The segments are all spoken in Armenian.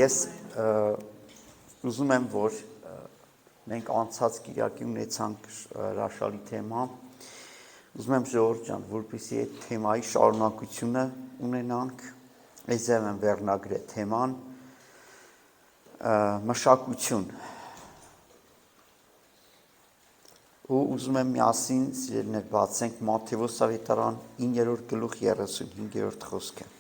Ես ուզում եմ, որ մենք անցած կիրակի ունեցանք հրաշալի թեմա, ուզում եմ ժողովուրդ ջան, որպեսզի այդ թեմայի շարունակությունը ունենանք, այստեղ եմ վերնագրել թեման մշակություն։ Ու ուզում եմ միասին սիրելիներ բացենք Մատթեոս ավետարան 9-րդ գլուխ 35-րդ խոսքը։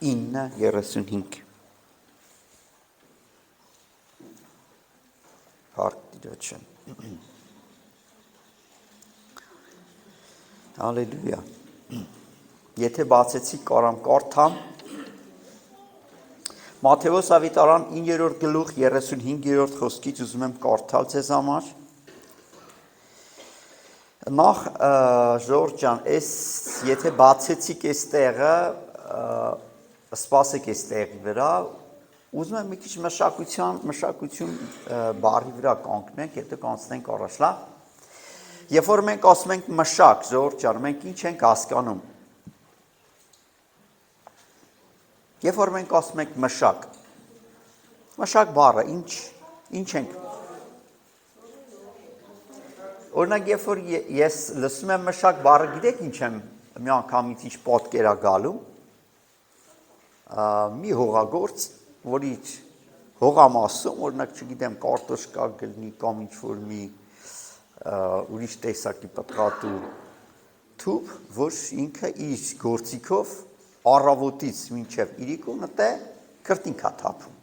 9:35 Հարկ դիրոջը Հալելույա Եթե բացեցի կարամ կարդամ Մատթեոս ավետարան 9-րդ գլուխ 35-րդ խոսքից ուզում եմ կարդալ ձեզ համար Նախ ժողովուրդ ջան, եթե բացեցիք այս տեղը սպասեք այս տեղի վրա, ուզում եմ մի քիչ մշակություն բառի վրա կանգնենք, հետո կանցնենք առաջ, լավ։ Երբ որ մենք ասում ենք մշակ, ժողովուրդ ջան, մենք ինչ ենք հասկանում։ Երբ որ մենք ասում ենք մշակ բառը ինչ ենք։ Օրինակ, երբ որ ես լսում եմ մշակ բառը, գիտեք ինչ եմ մի անգամից ինչ պատկեր է գալու։ Մի հողագործ, որի հողամասում, օրինակ, չգիտեմ, կարտոշկա գլնի կամ ինչ-որ մի ուրիշ տեսակի պտղատու թուփ, որ ինքը իր գործիքով առավոտից մինչև իրիկունը տե քրտինք է թափում։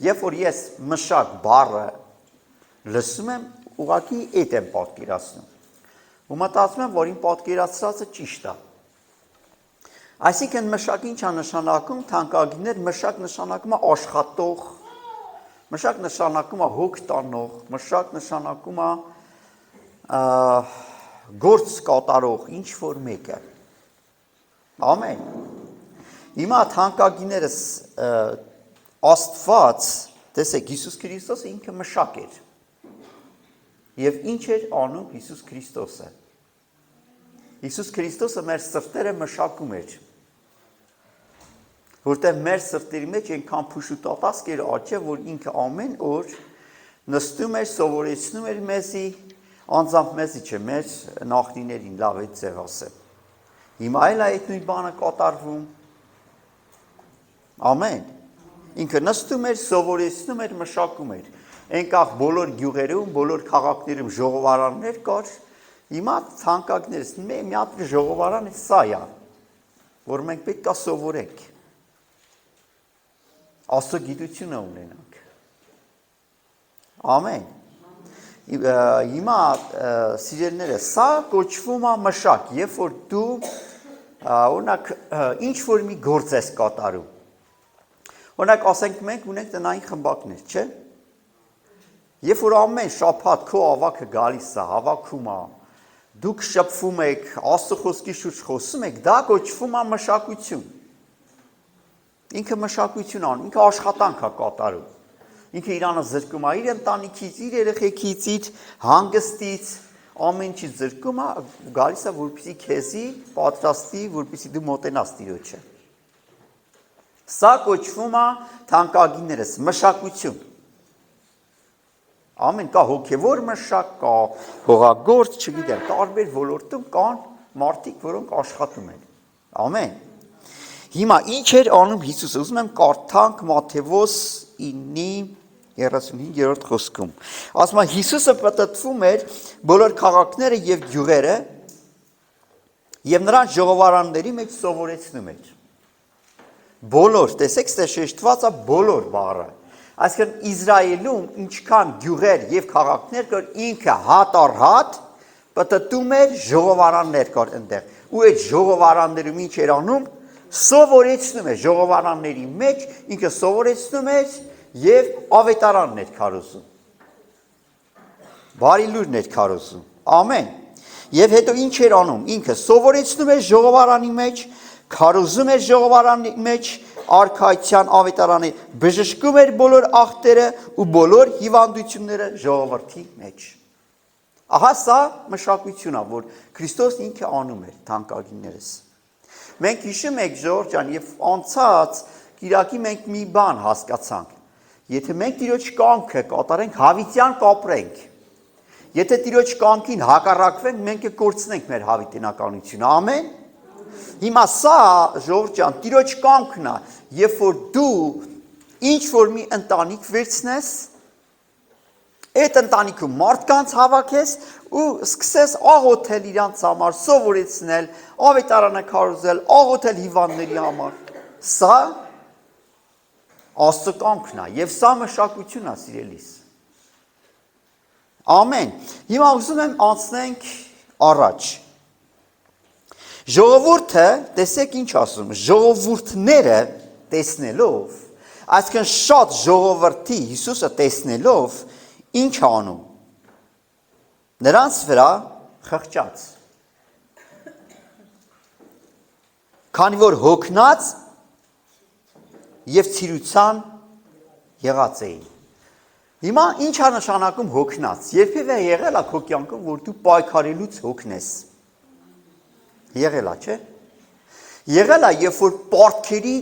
Երբ որ ես մշակ բառը լսում եմ, ուղղակի այդ եմ պատկերացնում։ Ու մտածում եմ, որ իմ պատկերացրածը ճիշտ է։ Այսինքն մշակ ինչ է նշանակում, թանկագիններ, մշակ նշանակում է աշխատող, մշակ նշանակում է հոգ տանող, մշակ նշանակում է գործ կատարող, ինչ որ մեկը։ Ամեն։ Հիմա թանկագիներս Աստված, տեսեք, Հիսուս Քրիստոսը ինքը մշակ էր։ Եվ ինչ էր անում Հիսուս Քրիստոսը։ Հիսուս Քրիստոսը մեր սրտերը մշակում էր։ Որտեղ մեր սրտերի մեջ այնքան փուշուտատասկ էր աճը, որ ինքը ամեն օր նստում էր, սովորեցնում էր մեզի, անձամբ մեզի չէ, մեր նախնիներին, լավ այդ ձև ասեմ։ Հիմա էլ այդ նույն բանը կատարվում։ Ամեն։ Ինքը նստում էր, սովորեցնում էր, մշակում էր։ Այնքան բոլոր գյուղերում, բոլոր քաղաքներում ժողովարաններ կար։ Հիմա թանկագներս մի հատ ժողովարան է սա է, որ մենք պետք է սովորենք։ Աստծո գիտությունը ունենանք։ Ամեն։ Հիմա սիրելիները, սա կոչվում է մշակ, երբ որ դու օրինակ ինչ որ մի գործ ես կատարում։ Օրինակ ասենք մենք ունենք տնային խմբակներ, չէ՞։ Երբ որ ամեն շաբաթ քո ավակը գալիս է, հավաքում է, դուք շփվում եք, Աստծո խոսքի շուրջ խոսում եք, դա կոչվում է մշակություն։ Ինքը մշակություն անում, ինքը աշխատանք է կատարում։ Ինքը իրանը զրկում է իր ընտանիքից, իր երեխեքից, իր հանգստից, ամեն ինչից զրկում է, գալիս է որպեսզի քեզի պատրաստի, որպեսզի դու մոտենաս Տիրոջը։ Սա կոչվում է թանկագիներս մշակություն։ Ամեն կա հոգևոր մշակ, կա հողագործ, չգիտեմ, տարբեր ոլորտում կան մարդիկ, որոնք աշխատում են։ Ամեն։ Հիմա ինչ էր անում Հիսուսը, ուզում եմ կարդանք Մատթեոս 9:35 խոսքում։ Ասում է Հիսուսը պտտվում էր բոլոր քաղաքները եւ գյուղերը եւ նրանց ժողովարանների մեջ սովորեցնում էր։ Բոլոր, տեսեք, ստե շեշտված է բոլոր բառը։ Այսինքն Իսրայելում ինչքան գյուղեր եւ քաղաքներ կար, ինքը հատ առ հատ պտտում էր ժողովարաններ կար այնտեղ։ Ու այդ ժողովարաններում ինչ էր անում, սովորեցնում էր ժողովարանների մեջ, ինքը սովորեցնում էր եւ ավետարաններ քարոզում։ Բարի լուրներ քարոզում։ Ամեն։ Եվ հետո ինչ էր անում, ինքը սովորեցնում էր ժողովարանի մեջ, քարոզում էր ժողովարանի մեջ, արքայության ավետարանի բժշկում էր բոլոր ախտերը ու բոլոր հիվանդությունները ժողովրդի մեջ։ Ահա սա մշակություն է, որ Քրիստոսն ինքը անում էր, թանկագիններս։ Մենք հիշում եք Ժորժ ջան, եւ անցած Կիրակի մենք մի բան հասկացանք։ Եթե մենք Տիրոջ կամքը կատարենք, հավիտյան կապրենք։ Եթե Տիրոջ կամքին հակառակվենք, մենք կկորցնենք մեր հավիտենականությունը։ Ամեն։ Հիմա սա Ժորժ ջան, Տիրոջ կամքն է, երբ որ դու ինչ որ մի ընտանիք վերցնես, այդ ընտանիքում մարդկանց հավաքես ու սկսես աղոթել իրանց համար, սովորեցնել, ավետարանը քարոզել, աղոթել հիվանդների համար։ Սա Աստծո կամքն է եւ սա մշակություն է, սիրելիս։ Ամեն։ Հիմա ուզում եմ անցնենք առաջ։ Ժողովուրդը, տեսեք ինչ ասում, ժողովուրդները տեսնելով, այսինքն շատ ժողովրդի Հիսուսը տեսնելով ինչ անում։ Նրանց վրա խղճաց։ Քանի որ հոգնած եւ ցիրուցան եղած էին։ Հիմա ինչ է նշանակում հոգնած։ Երբևէ եղել է քո կյանքում, որ դու պայքարելուց հոգնես։ Եղել է, չէ՞։ Եղել է, երբ որ պարտքերի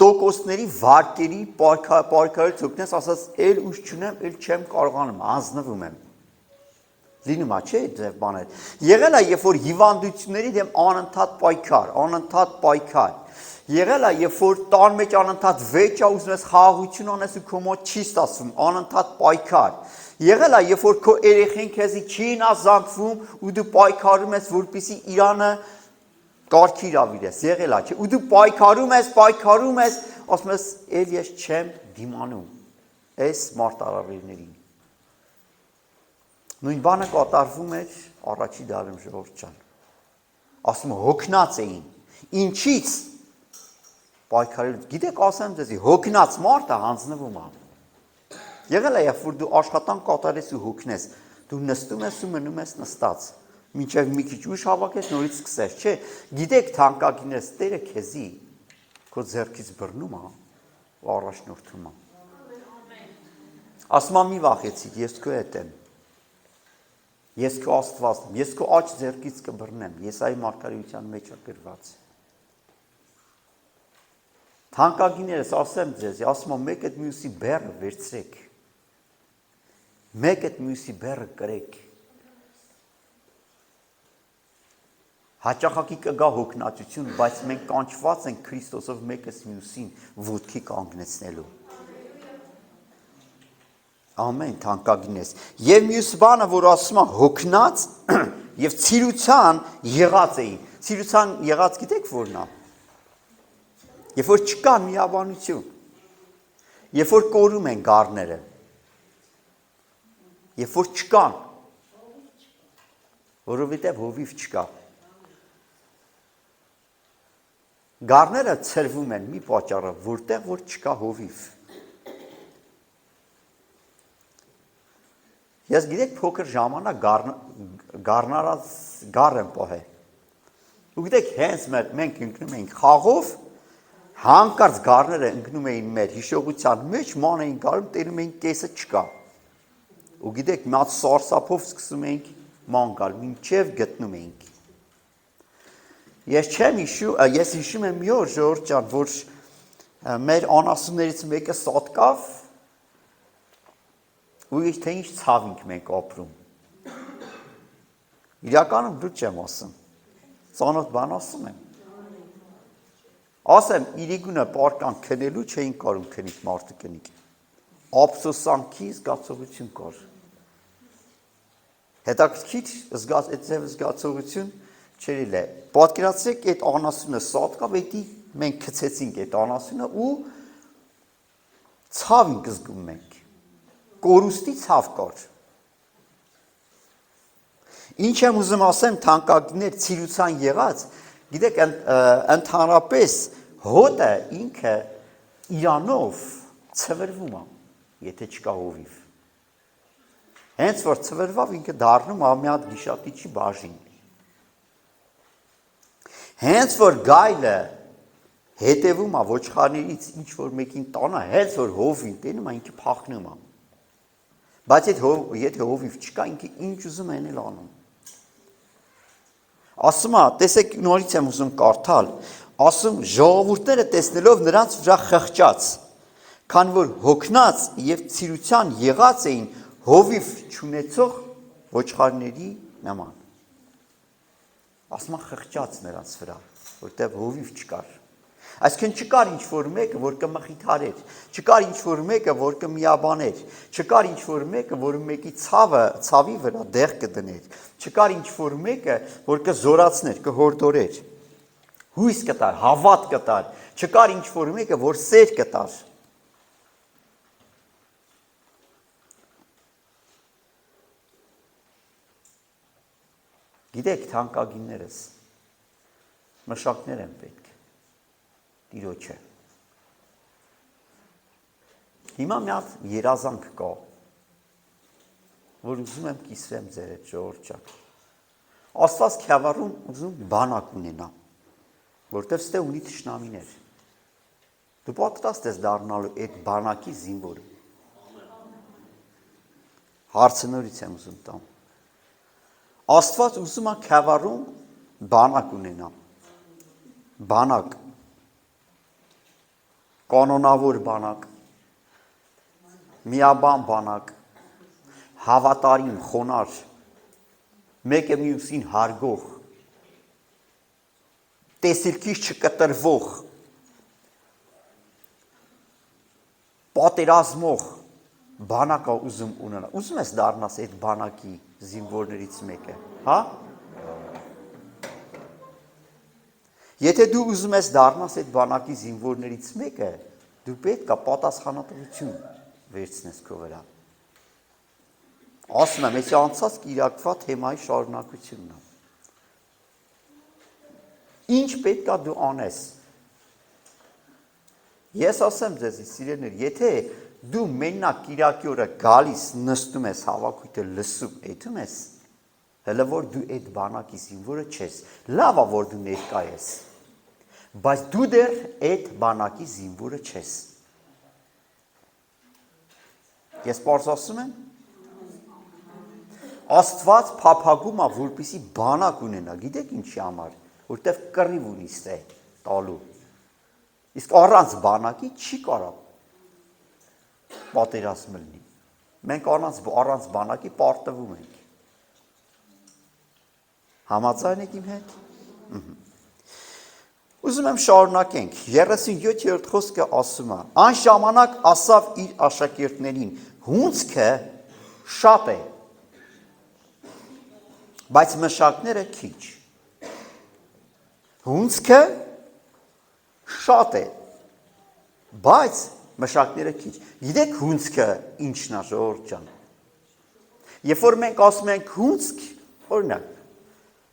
տոկոսների վարկերի պայքարելուց հոգնես, ասած, «Էլ ուժ չունեմ, էլ չեմ կարողանում, հանձնվում եմ»։ Լինում է, չէ՞, ձեր բաներ։ Եղել է, երբ որ հիվանդությունների դեմ անընդհատ պայքար։ Եղել է, երբ որ տան մեջ անընդհատ վեճ է ուզում ես խաղաղություն անես ու քո մոտ չի ստացվում, անընդհատ պայքար։ Եղել է, երբ որ քո երեխեն քեզի չի նազանգվում ու դու պայքարում ես, որպեսզի Իրանը կարգի իրավիրես։ Եղել է, չէ՞։ Ու դու պայքարում ես, ասում ես, «Էլ ես չեմ դիմանում այս մարտահրավերներին»։ Նույն բանը կատարվում էր առաջի դարում Ժողովուրդ ջան։ Ասում հոգնած էին։ Ինչից պայքարելուց։ Գիտեք, ասեմ ձեզի, հոգնած մարդը հանձնվում է։ Եղել է, երբ որ դու աշխատանք կատարես ու հոգնես, դու նստում ես ու մնում ես նստած։ Մինչև մի քիչ ուշ հավաքես, նորից սկսես, չէ։ Գիտեք, թանկագիններս, Տերը քեզի քո ձեռքից բռնում է ու առաջնորդում է։ Ասում է՝ մի վախեցիք, ես քո հետ եմ։ Ես քո Աստվածն եմ, ես քո աջ ձեռքից կբռնեմ, Եսայի մարգարեության մեջ է գրված։ Թանկագիներս ասեմ ձեզ, ասում եմ մեկ այդ մյուսի բեռը վերցրեք, մեկ այդ մյուսի բեռը կրեք, հաճախակի կգա հոգնածություն, բայց մենք կանչված ենք Քրիստոսով մեկս մյուսին ոտքի կանգնեցնելու։ Ամեն թանկագինես։ Եվ մյուս բանը, որ ասում է հոգնած եւ ցիրուցան եղած էին։ Ցիրուցան եղած գիտեք որն է։ Երբ որ չկա միաբանություն, երբ որ կորում են գառները, երբ որ չկան, որովհետև հովիվ չկա։ Գառները ցրվում են մի պատճառով, որտեղ որ չկա հովիվ։ Ես գիտեք փոքր ժամանակ գառնարած գառ եմ պահել։ Ու գիտեք հենց մենք ընկնում էինք խաղով, հանկարծ գառները ընկնում էին մեր հիշողության մեջ, ման էին գարում, տենում էին կեսը չկա։ Ու գիտեք մի հատ սարսափով սկսում էինք ման գալ, մինչև գտնում էինք։ Ես հիշում եմ մի օր Ժողովուրդ ջան, որ մեր անասուններից մեկը սատկավ ու թե ինչ ցավինք մենք ապրում։ Իրականում դու չեմ ասում։ Ծանոթ բան ասում եմ։ Ասեմ, իրիկունը պարկան քնելու չէին կարում քնիկ մարդը կնիկ։ Ափսոսանքի զգացողություն կար։ Հետաքրքիր այդ զգացողություն չէր է։ Պատկերացրեք այդ անասունը սատկավ, էդի մենք գցեցինք այդ անասունը ու ցավ ենք զգում մենք։ Կորուստի ցավ կար։ Ինչ եմ ուզում ասեմ, թանկագիններ, ցիրուցան եղած, գիտեք, ընդհանրապես հոտը ինքը իրանով ցվրվում է, եթե չկա հովիվ։ Հենց որ ցվրվավ ինքը դառնում է մի հատ գիշատիչի բաժին։ Հենց որ գայլը հետևում է ոչխարներից ինչ որ մեկին տանա, հենց որ հովին տենում է ինքը փախնում է։ Բայց եթե հովիվ չկա, ինքը ինչ ուզում է անում։ Ասում է, տեսեք նորից եմ ուզում կարդալ, ասում ժողովուրդները տեսնելով նրանց վրա խղճաց, քան որ հոգնած եւ ցիրության եղած էին հովիվ չունեցող ոչխարների նման։ Ասում է խղճաց նրանց վրա, որտեղ հովիվ չկար։ Այսինքն չկար ինչ-որ մեկը, որ կմխիթարեր, չկար ինչ-որ մեկը, որ կմիաբաներ, չկար ինչ-որ մեկը, որ մեկի ցավի վրա դեղ կդներ, չկար ինչ-որ մեկը, որ կզորացներ, կհորդորեր, հույս կտար, հավատ կտար, չկար ինչ-որ մեկը, որ սեր կտար։ Գիտեք, թանկագիններս, մշակներ են պետք, Տիրոջը։ Հիմա մի հատ երազանք կա, որ ուզում եմ կիսվեմ ձեր հետ ժողովուրդ ջան։ Աստված քյավառում ուզում բանակ ունենա, որտեղ ստե ունի թշնամիներ։ Դու պատրաստ ես դառնալու այդ բանակի զինվորը։ Հարցը նորից եմ ուզում տամ։ Աստված ուզում է քյավառում բանակ ունենա։ Բանակ կանոնավոր բանակ, միաբան բանակ, հավատարիմ, խոնար, մեկը մյուսին հարգող, տեսիլքից չկտրվող, պատերազմող բանակը ուզում ունենա։ Ուզում ես դառնաս այդ բանակի զինվորներից մեկը, հա? Եթե դու ուզում ես դառնաս այդ բանակի զինվորներից մեկը, դու պետք է պատասխանատվություն վերցնես քո վրա։ Ասում եմ, այսի անցած կիրակվա թեմայի շարունակությունն է։ Ինչ պետք է դու անես։ Ես ասեմ ձեզ, սիրելիներ, եթե դու մենակ կիրակի օրը գալիս նստում ես հավաքույթը լսում, էթում ես, հələ որ դու այդ բանակի զինվորը չես, լավ է որ դու ներկա ես, բայց դու դեռ այդ բանակի զինվորը չես։ Ես պարզ ասում եմ, Աստված փափագում է, որպեսզի բանակ ունենա, գիտեք ինչի համար, որտեղ կռիվ ունի ստե տալու։ Իսկ առանց բանակի չի կարա պատերազմ լինի։ Մենք առանց բանակի պարտվում ենք։ Համաձայն եք իմ հետ։ Ուզում եմ շարունակենք, 37-րդ խոսքը ասում է, այն ժամանակ ասավ իր աշակերտներին, հունձքը շատ է, բայց մշակները քիչ։ Հունձքը շատ է, բայց մշակները քիչ։ Գիտեք հունձքը ինչն է, ժողովուրդ ջան։ Երբ որ մենք ասում ենք հունձք, օրինակ,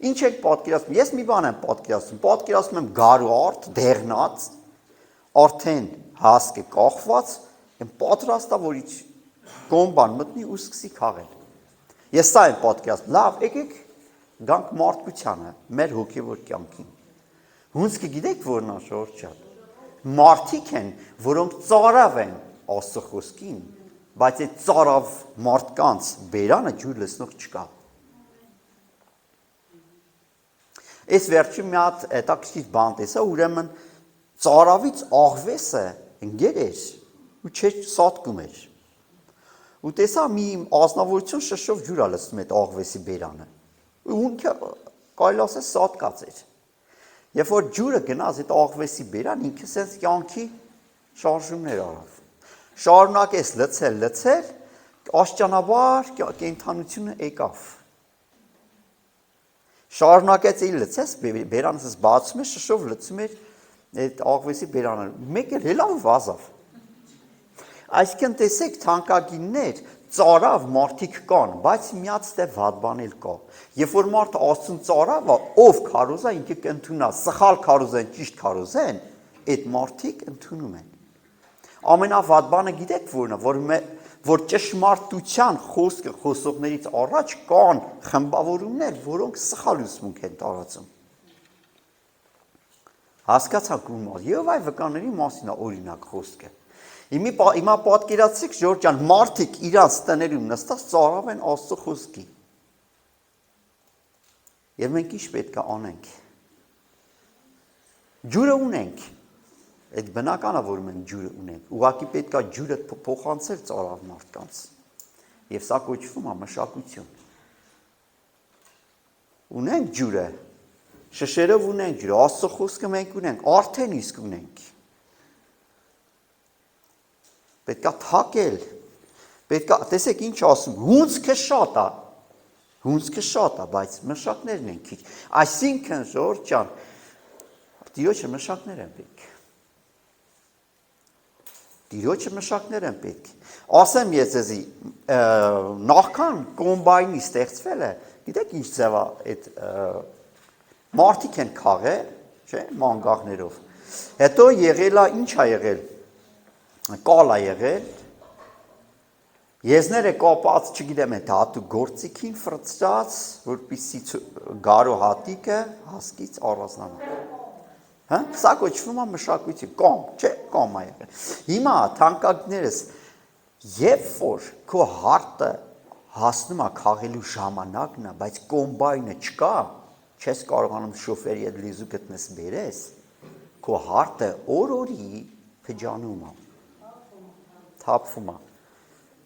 ինչ եք պատկերացնում, ես մի բան եմ պատկերացնում եմ գարուարդ, դեղնած, արդեն հասկը կախված, եմ պատրաստա, որ իչ գոմբան մտնի ու սկսի քաղել։ Ես սա եմ պատկերացնում, լավ, եկեք գանք մարդկությանը, մեր հոգևոր կյանքին։ Հունձքը գիտեք որն է, ժողովուրդ ջան։ Մարդիկ են, որոնք ծարավ են Աստծո խոսքին, բայց այդ ծարավ մարդկանց բերանը ջուր լցնող չկա։ Այս վերջին մի հատ հետաքրքիր բան տեսա, ուրեմն ծարավից աղվեսը ընկեր էր ու չէր սատկում էր։ Ու տեսա մի ազնվորություն շշով ջուր ա լցնում այդ աղվեսի բերանը։ Ու ունքը կարելի ասել սատկած էր։ Երբ որ ջուրը գնաց այդ աղվեսի բերան, ինքը սենց կյանքի շարժումներ արավ։ Շարունակեց լցել, աշճանաբար կենդանությունը եկավ։ Շարունակեց էի լցես, բերանս բացում է, շշով լցում էր այդ աղվեսի բերանը, մեկ էլ հելավ վազավ։ Այսինքն տեսեք թանկագիններ, ծարավ մարդիկ կան, բայց միած ստե վատ բան էլ կա։ Երբ որ մարդը Աստծուն ծարավ է, ով քարոզա ինքը կընդունա, սխալ քարոզեն, ճիշտ քարոզեն, այդ մարդիկ ընդունում են։ Ամենավատ բանը գիտեք որն է, որ ճշմարտության խոսքը խոսողներից առաջ կան խմբավորումներ, որոնք սխալ ուսմունք են տարածում։ Հասկացաք ում մաս, Եհովայի վկաների մասին է օրինակ խոսքը։ Հիմա պատկերացրեք Ժորժ ջան, մարդիկ իրանց տներում նստած ծարավ են Աստծո խոսքի։ Եվ մենք ինչ պետք է անենք։ Ջուրը ունենք։ Այդ բնական է, որ մենք ջուրը ունենք։ Ուղղակի պետք է ջուրը փոխանցել ծառավ մարդկանց։ Եվ սա կոչվում է մշակություն։ Ունենք ջուրը։ Շշերով ունենք ջուրը, Աստծո խոսքը մենք ունենք, արդեն իսկ ունենք։ Պետք է թակել։ Պետք է, տեսեք ինչ ասում, հունցքը շատ է։ Հունցքը շատ է, բայց մշակներն են քիչ։ Այսինքն Ժորժ ջան, Տիրոջը մշակներ են պետք։ Տիրոջը մշակներ են պետք։ Ասեմ ես ձեզի, նախքան կոմբայնի ստեղծվել է, գիտեք ինչ ձև է այդ մարդիկ են քաղել, չէ, մանգաղներով։ Հետո եղել է, ինչ է եղել։ Կալ է եղել։ Եզները կապած, չգիտեմ, այդ հատու գործիքին ֆրծած, որպեսզի գարո հատիկը հասկից առանձնանա։ Հա, սա կոչվում է մշակույթի, կոմ, չէ, կոմ է եղել։ Հիմա թանկագներս, երբ որ քո հարտը հասնում է քաղելու ժամանակն է, բայց կոմբայնը չկա, չես կարողանում շոֆերի այդ լիզու գտնես բերես, քո հարտը օր-օրի փջանում է, թափվում է։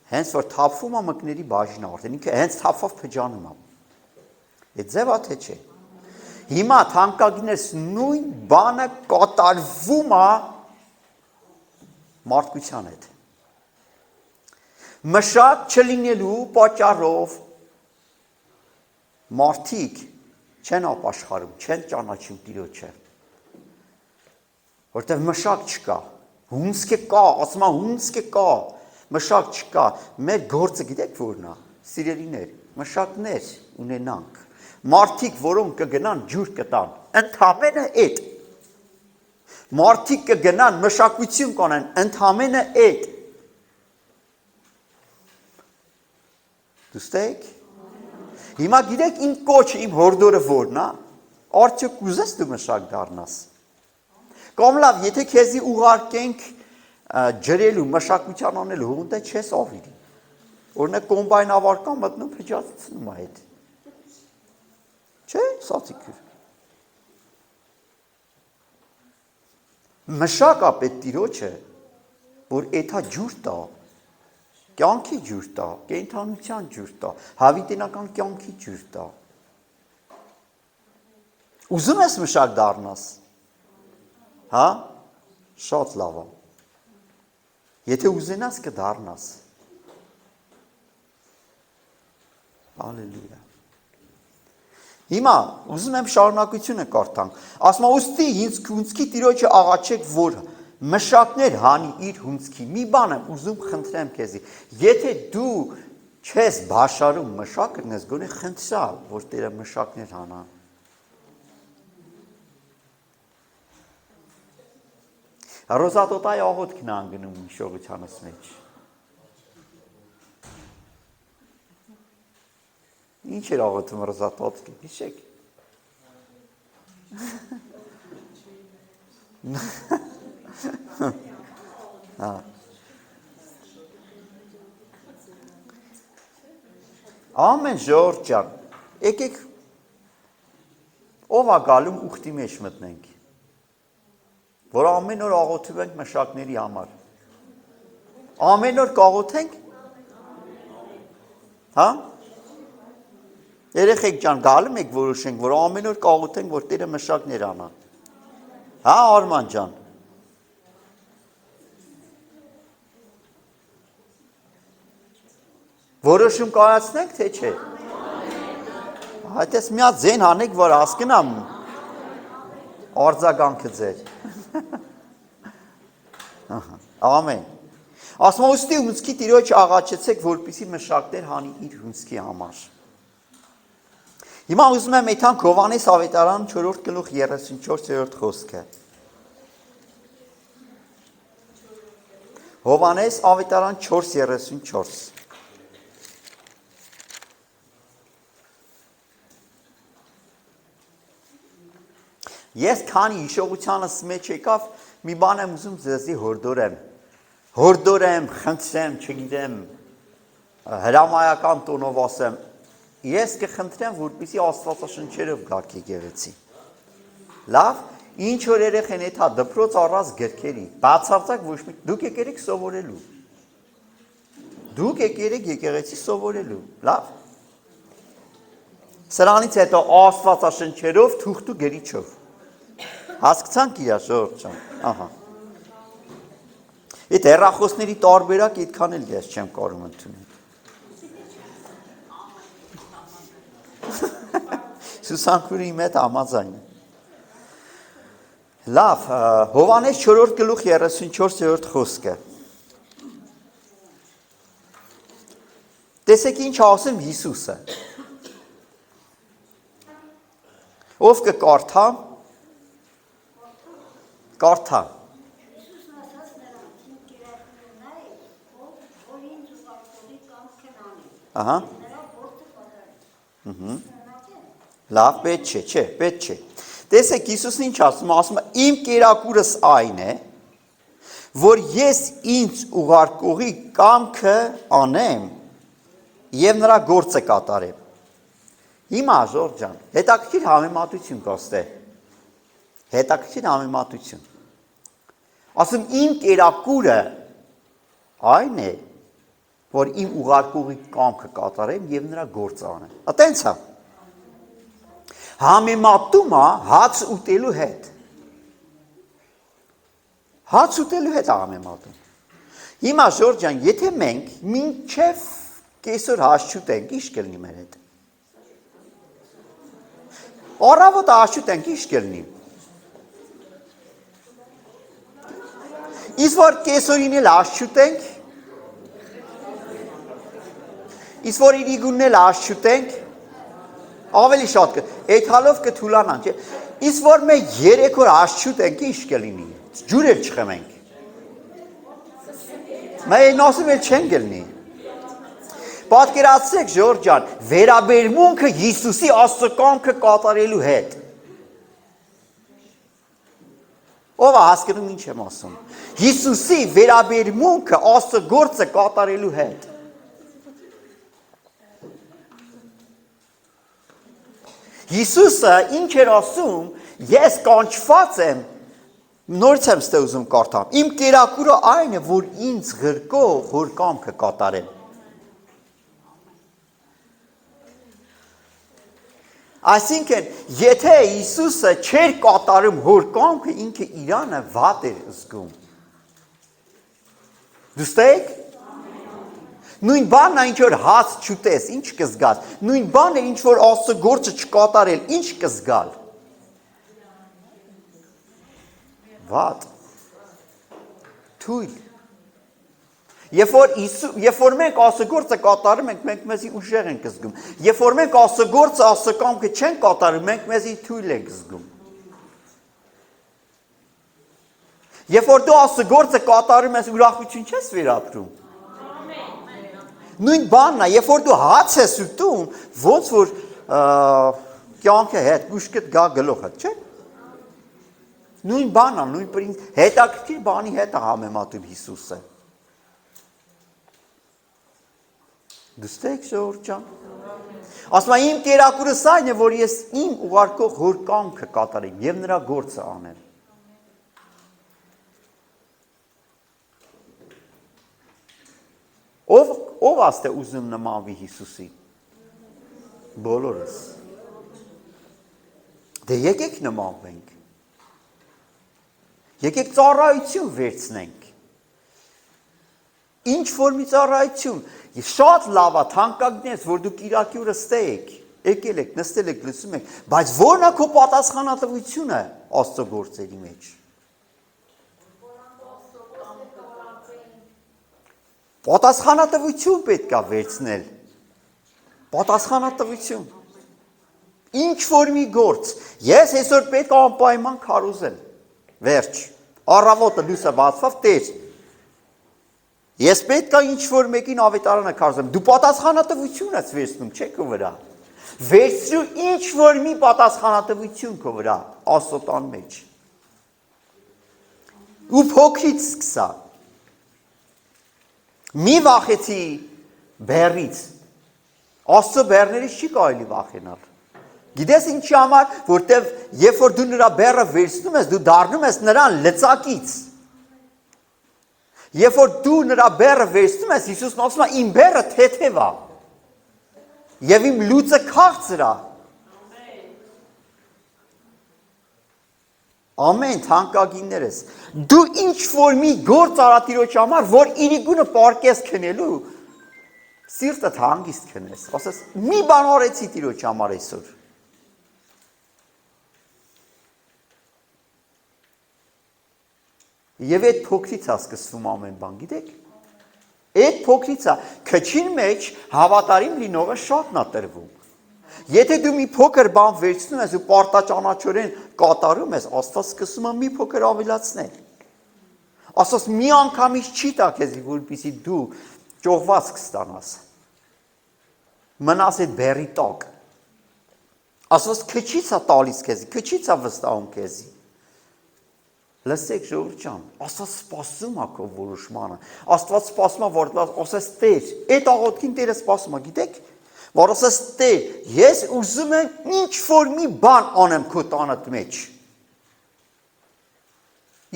Հենց որ թափվում է մկների բաժինը արդեն, ինքը հենց թափվով փջանում է։ Այդ ձև է թե չէ։ Հիմա թանկագներս նույն բանը կատարվում է մարդկության հետ։ Մշակ չլինելու պատճառով մարդիկ չեն ապաշխարում, չեն ճանաչում Տիրոջը։ Որտեղ մշակ չկա, հունցքը կա, ասում է հունցքը կա, մշակ չկա, մեր գործը գիտեք որն է, սիրելիներ, մշակներ ունենանք, մարդիկ, որոնք կգնան ջուր կտան, ընդամենը այդ, մարդիկ կգնան մշակություն կանեն, ընդամենը այդ, դուստեք, հիմա գիտեք իմ կոչը, իմ հորդորը որն է, արդյոք կուզես դու մշակ դառնաս, կամ լավ, եթե քեզի ուղարկենք ջրելու, մշակության անելու, հունտե չես ավիրի, օրինակ կոմբայն ավարկան մտնում փջացնում է այդ, չէ, սացիկյուր, մշակ ապետ Տիրոջը, որ էթա ջուր տա, կյանքի ջուր տա, կենդանության ջուր տա, հավիտենական կյանքի ջուր տա, ուզում ես մշակ դառնաս, հա, շատ լավ է, եթե ուզենաս կդառնաս, Հալելույա, հիմա ուզում եմ շարունակությունը կարդանք, ասում ուստի հունցքի Տիրոջը աղաչեք, որ մշակներ հանի իր հունցքի, մի բան եմ ուզում խնդրեմ քեզի, եթե դու չես բաշարում մշակն ես, գոնե խնդրա, որ Տերը մշակներ հանա, Ռոզատոտայի աղոտքն է անգնում հիշողությանս մեջ, ինչ էր աղոտում ռոզատոտքը, հիշեք, ամեն Ժորժ ջան, եկեք ով է գալում ուխտի մեջ մտնենք, որ ամեն օր աղոթում ենք մշակների համար, ամեն օր կաղոթենք, հա, երեխեք ջան գալում եք որոշենք, որ ամեն օր կաղոթենք, որ Տերը մշակներ անա, հա Արման ջան, որոշում կայացնենք, թե չէ, հայտես միա ձեն հանեք, որ հասկնամ, արձագանքը ձեր, ամեն, ասում ուստի հունցքի Տիրոջը աղաչեցեք, որպեսզի մշակներ հանի իր հունցքի համար, հիմա ուզում եմ եթանք Հովհաննես ավետարան 4 գլուխ 34-րդ խոսքը, Հովհաննես ավետարան 4:34 Ես քանի հիշողությանս մեջ եկավ, մի բան եմ ուզում ձեզի հորդորեմ, խնդրեմ, չգիտեմ, հրամայական տոնով ասեմ, Ես կխնդրեմ, որպեսզի Աստվածաշնչերով գաք եկեղեցի։ Լավ, ինչ որ երեխեն էթա դպրոց առած գրքերի, բացարձակ ոչ մի դուք եկերեք սովորելու։ Դուք եկերեք եկեղեցի սովորելու, լավ։ Սրանից հետո Աստվածաշնչերով թուղթ ու գրիչով։ Հասկացանք իրա ժողովուրդ ջան, ահա։ Այդ հեռախոսների տարբերակ այդքան էլ ես չեմ կարող ընդունել։ Սուսանքուրի իմ հետ համաձայն է։ Լավ, Հովհաննես 4 գլուխ 34-րդ խոսքը։ Տեսեք ինչ ասում Հիսուսը։ Ով կկարդա։ Կարդա։ Ահա։ Լավ, պետք չէ, չէ, պետք չէ։ Տեսեք Հիսուսն ինչ ասում է, իմ կերակուրս այն է, որ ես ինձ ուղարկողի կամքը անեմ եւ նրա գործը կատարեմ։ Հիմա Ժորժ ջան, հետաքրքիր համեմատություն կա ստեղ։ Հետաքրքիր համեմատություն։ Ասում իմ կերակուրը այն է, որ իմ ուղարկողի կամքը կատարեմ եւ նրա գործը անեմ։ Ատենց է։ Համեմատում է հաց ուտելու հետ։ Հաց ուտելու հետ է համեմատում։ Հիմա Ժորժ ջան, եթե մենք մինչև կեսօր հաց չուտենք, ի՞նչ կլինի մեր հետ։ Առավոտ հաց չուտենք, ի՞նչ կլինի։ Իսկ որ կեսօրին էլ հաց չուտենք, իսկ որ իրիգունն էլ հաց չուտենք, ավելի շատ այդ հալով կթուլանանք, իսկ որ մենք 3 օր հաց չուտենք, ի՞նչ կլինի։ Ջուր էլ չխմենք։ Մենք ասում էլ չեն գլնի։ Պատկերացրեք Ժորժ ջան, վերաբերմունքը Հիսուսի Աստծո կամքը կատարելու հետ։ Ով է հասկանում ինչ եմ ասում։ Հիսուսի վերաբերմունքը Աստծո գործը կատարելու հետ։ Հիսուսը ինչ էր ասում, ես կանչված եմ, նորից եմ ստե ուզում կարդամ, իմ կերակուրը այն է, որ ինձ ղրկող հոր կամքը կատարեմ։ Այսինքն, եթե Հիսուսը չէր կատարում հոր կամքը, ինքը իրանը վատ էր զգում։ Դուստեք։ Նույն բանն է, ինչ որ հաց չուտես, ինչ կզգաս։ Նույն բանն է, ինչ որ Աստծո գործը չկատարել, ինչ կզգալ։ Վատ։ Թույլ։ Երբ որ մենք Աստծո գործը կատարում ենք, մենք մեզի ուժեղ ենք զգում։ Երբ որ մենք Աստծո գործը, Աստծո կամքը չենք կատարում, մենք մեզի թույլ ենք զգում։ Երբ որ դու Աստծո գործը կատարում ես, ուրախություն չես վերապրում։ Նույն բանն է, երբ որ դու հաց ես ուտում, ոնց որ կյանքը հետ, գուշկդ գա գլոխդ, չէ՞։ Նույն բանն է, նույն պրինց, հետաքրքիր բանի հետ է համեմատում Հիսուսը։ Դուստեք Ժողովուրդ ջան։ Ասում է իմ կերակուրս այն է, որ ես իմ ուղարկող հոր կամքը կատարեմ եւ նրա գործը անեմ։ Ով աստե ուզում նմանվի Հիսուսի։ Բոլորս։ Դե եկեք նմանվենք։ Եկեք ծառայություն վերցնենք։ Ինչ որ մի ծառայություն, շատ լավ է, թանկագին ես, որ դուք Կիրակի օրը ստեեք, եկել եք, նստել եք, լսում եք, բայց ո՞րն է քո պատասխանատվությունը Աստծո գործերի մեջ։ Պատասխանատվություն պետք է վերցնել։ Պատասխանատվություն։ Ինչ որ մի գործ, ես այսօր պետք է անպայման քարոզեմ։ Վերջ։ Առավոտը լույսը բացվավ, Տեր։ Ես պետք է ինչ որ մեկին ավետարանը քարոզեմ։ Դու պատասխանատվություն ես վերցնում, չէ՞ քո վրա։ Վերցրու ինչ որ մի պատասխանատվություն քո վրա, Աստծո տան մեջ։ Ու փոքրից սկսա։ Մի վախեցի բերից, Աստծո բեռներից չի կարելի վախենալ։ Գիտես ինչի համար, որտեվ երբ որ դու նրա բեռը վերցնում ես, դու դառնում ես նրան լծակից։ Երբ որ դու նրա բեռը վերցնում ես, Հիսուսն ասում է իմ բեռը թեթև է։ Եվ իմ լուծը քաղցր է։ Ամեն թանկագիններս, դու ինչ որ մի գործ արա Տիրոջ համար, որ իրիկունը պարկես քնելու, սիրտդ հանգիստ քնես, ասես մի բան արեցի Տիրոջ համար այսօր։ Եվ այդ փոքրից է սկսվում ամեն բան, գիտեք։ Այդ փոքրից է, քչին մեջ հավատարիմ լինողը շատն է տրվում։ Եթե դու մի փոքր բան վերցնում ես ու պարտաճանաչորեն կատարում ես, Աստված սկսում է մի փոքր ավելացնել։ Աստված մի անգամից չի տա քեզ, որպեսզի դու ճողվածք ստանաս։ Մնաս այդ բեռի տակ։ Աստված քչից է տալիս քեզ, քչից է վստահում քեզ։ Լսեք ժողովուրդ ջան, Աստված սպասում է քո որոշմանը։ Աստված սպասում է, որ ասես Տեր, այդ աղոթքին Տերը սպասում է, գիտեք։ Որ ասես Տեր, ես ուզում եմ ինչ որ մի բան անեմ քո տանդ մեջ։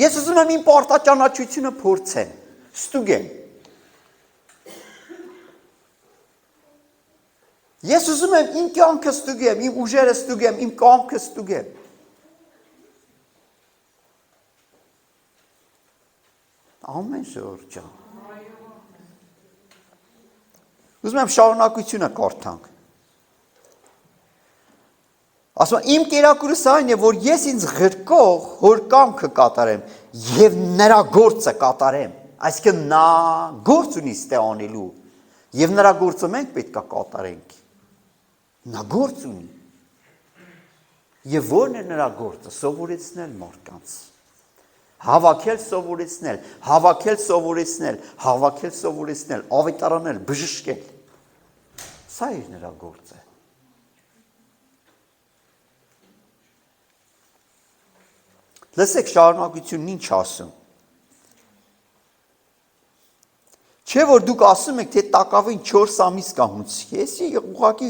Ես ուզում եմ իմ պարտաճանաչությունը փորձեմ, ստուգեմ։ Ես ուզում եմ իմ կյանքը ստուգեմ, իմ ուժերը ստուգեմ, իմ կամքը ստուգեմ։ Ամեն ժողովուրդ ջան։ Ուզում եմ շարունակությունը կարդանք։ Ասում իմ կերակուրս այն է, որ ես ինձ ղրկող հոր կամքը կատարեմ եւ նրա գործը կատարեմ։ Այսինքն նա գործ ունի ստե անելու եւ նրա գործը մենք պետք է կատարենք։ Նա գործ ունի։ Եվ ո՞րն է նրա գործը՝ սովորեցնել մարդկանց։ Հավաքել սովորեցնել, հավաքել սովորեցնել, հավաքել սովորեցնել, ավետարանել, բժշկել։ Սա է նրա գործը։ Լսեք շարունակությունն ինչ ասում։ Չէ որ դուք ասում եք, թե տակավին 4 ամիս կա հունցքի, ես ուղղակի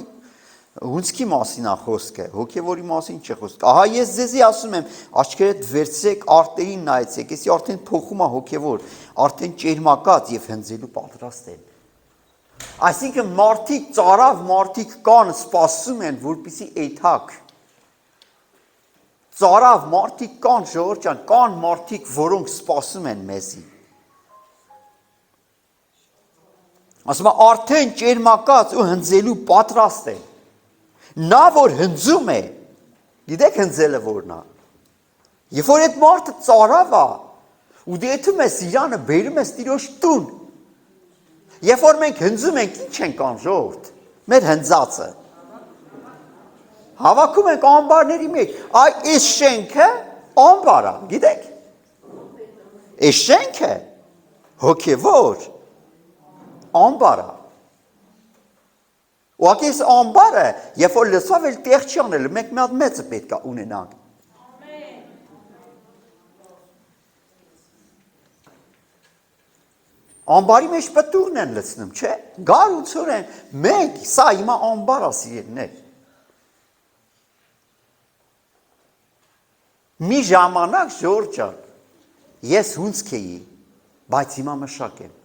հունցքի մասին է խոսքը, հոգևորի մասին չէ խոսքը։ Ահա ես ձեզի ասում եմ, աչքերդ վերցրեք, արտերին նայեցեք, եսի արդեն փոխում է հոգևոր, արդեն ճերմակած եւ հնձելու պատրաստ են։ Այսինքն մարդիկ ծարավ, մարդիկ կան, սպասում են, որպեսզի այթակ։ Ծարավ մարդիկ կան, ժողովուրդ ջան, կան մարդիկ, որոնք սպասում են մեզի։ Ասում է արդեն ճերմակած ու հնձելու պատրաստ են։ Նա որ հնձում է, գիտեք հնձելը որն է։ Երբ որ այդ մարդը ծարավ է, ու դեթում ես իրանը բերում ես Տիրոջ տուն։ Երբ որ մենք հնձում ենք, ինչ ենք անում ժողովուրդ։ Մեր հնձածը։ Հավաքում ենք ամբարների մեջ։ Այս շենքը ամբար է, գիտեք։ Այս շենքը հոգևոր ամբար է։ Ուղղակի այս ամբարը, երբ որ լսավ էլ տեղ չի անել, մենք մի հատ մեծը պետք է ունենանք։ Ամբարի մեջ պտուղն են լցնում, չէ՞։ Գար ու ցոր են, մենք, սա հիմա ամբար է սիրելիներ։ Մի ժամանակ ժողովուրդ ջան, ես հունցք էի, բայց հիմա մշակ եմ։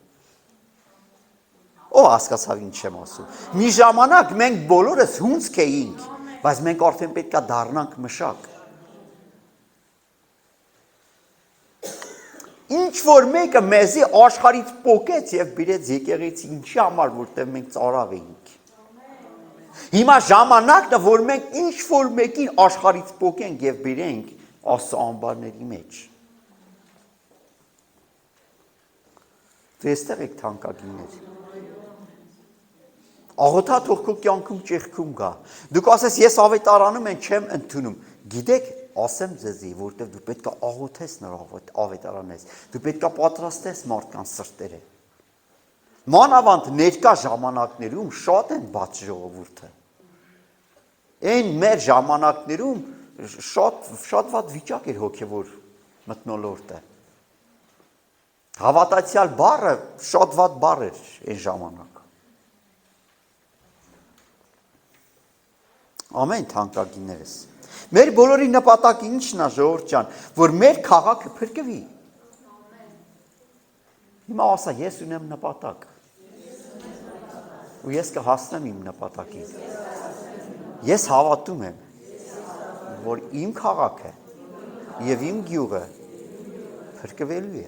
Ո հասկացավ ինչ եմ ասում։ Մի ժամանակ մենք բոլորս հունցք էինք, բայց մենք արդեն պետք է դառնանք մշակ։ Ինչ որ մեկը մեզի աշխարհից պոկեց եւ բերեց եկեղեցի, ինչի համար, որտեղ մենք ծարավ էինք։ Հիմա ժամանակն է, որ մենք ինչ որ մեկին աշխարհից պոկենք եւ բերենք Աստծո ամբարների մեջ։ Դու այստեղ եք թանկագիններ։ Աղոթա թող քո կյանքում ճեղքում գա։ Դուք ասես ես ավետարանում եմ, չեմ ընդունում։ Գիտեք, ասեմ ձեզի, որտեղ դու պետք է աղոթես նրա ավետարանես։ Դու պետք է պատրաստես մարդկանց սրտերը։ Մանավանդ ներկա ժամանակներում շատ են բաց ժողովուրդը։ Այն մեր ժամանակներում շատ վատ վիճակ էր հոգևոր մթնոլորտը։ Հավատացյալ բառը շատ վատ բառ էր այն ժամանակ։ Ամեն թանկագիններս։ Մեր բոլորի նպատակը ի՞նչն է, ժողովուրդ ջան, որ մեր քաղաքը փրկվի։ Հիմա ասա, ես ունեմ նպատակ։ Ու ես կհասնեմ իմ նպատակին։ Ես հավատում եմ, որ իմ քաղաքը եւ իմ գյուղը փրկվելու է։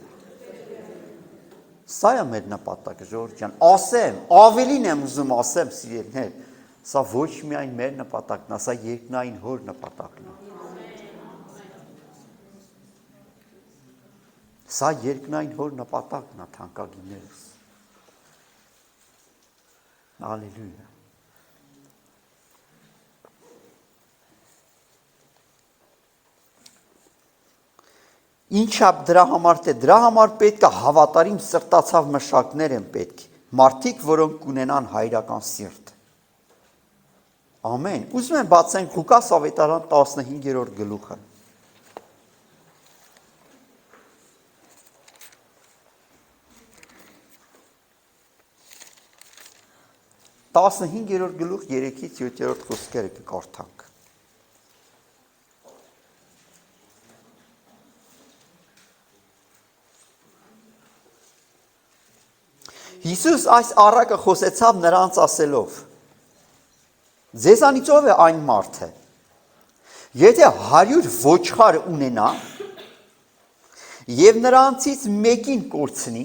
Սա է մեր նպատակը, ժողովուրդ ջան։ Ասեմ, ավելին եմ ուզում ասեմ, սիրելիներ, սա ոչ միայն մեր նպատակն է, սա երկնային Հոր նպատակն է։ Սա երկնային Հոր նպատակն է, թանկագիններս։ Հալելույա։ Ինչա դրա համար թե դրա համար պետք է հավատարիմ սրտացավ մշակներ են պետք, մարդիկ, որոնք կունենան հայրական սիրտ։ Ամեն։ Ուզում եմ բացենք Ղուկաս ավետարան 15-րդ գլուխը։ 15-րդ գլուխ 3-ից 7-րդ խոսքերը կկարդանք։ Հիսուս այս առակը խոսեցավ նրանց ասելով. Ձեզանից ով է այն մարդը, եթե 100 ոչխար ունենա եւ նրանցից մեկին կորցնի,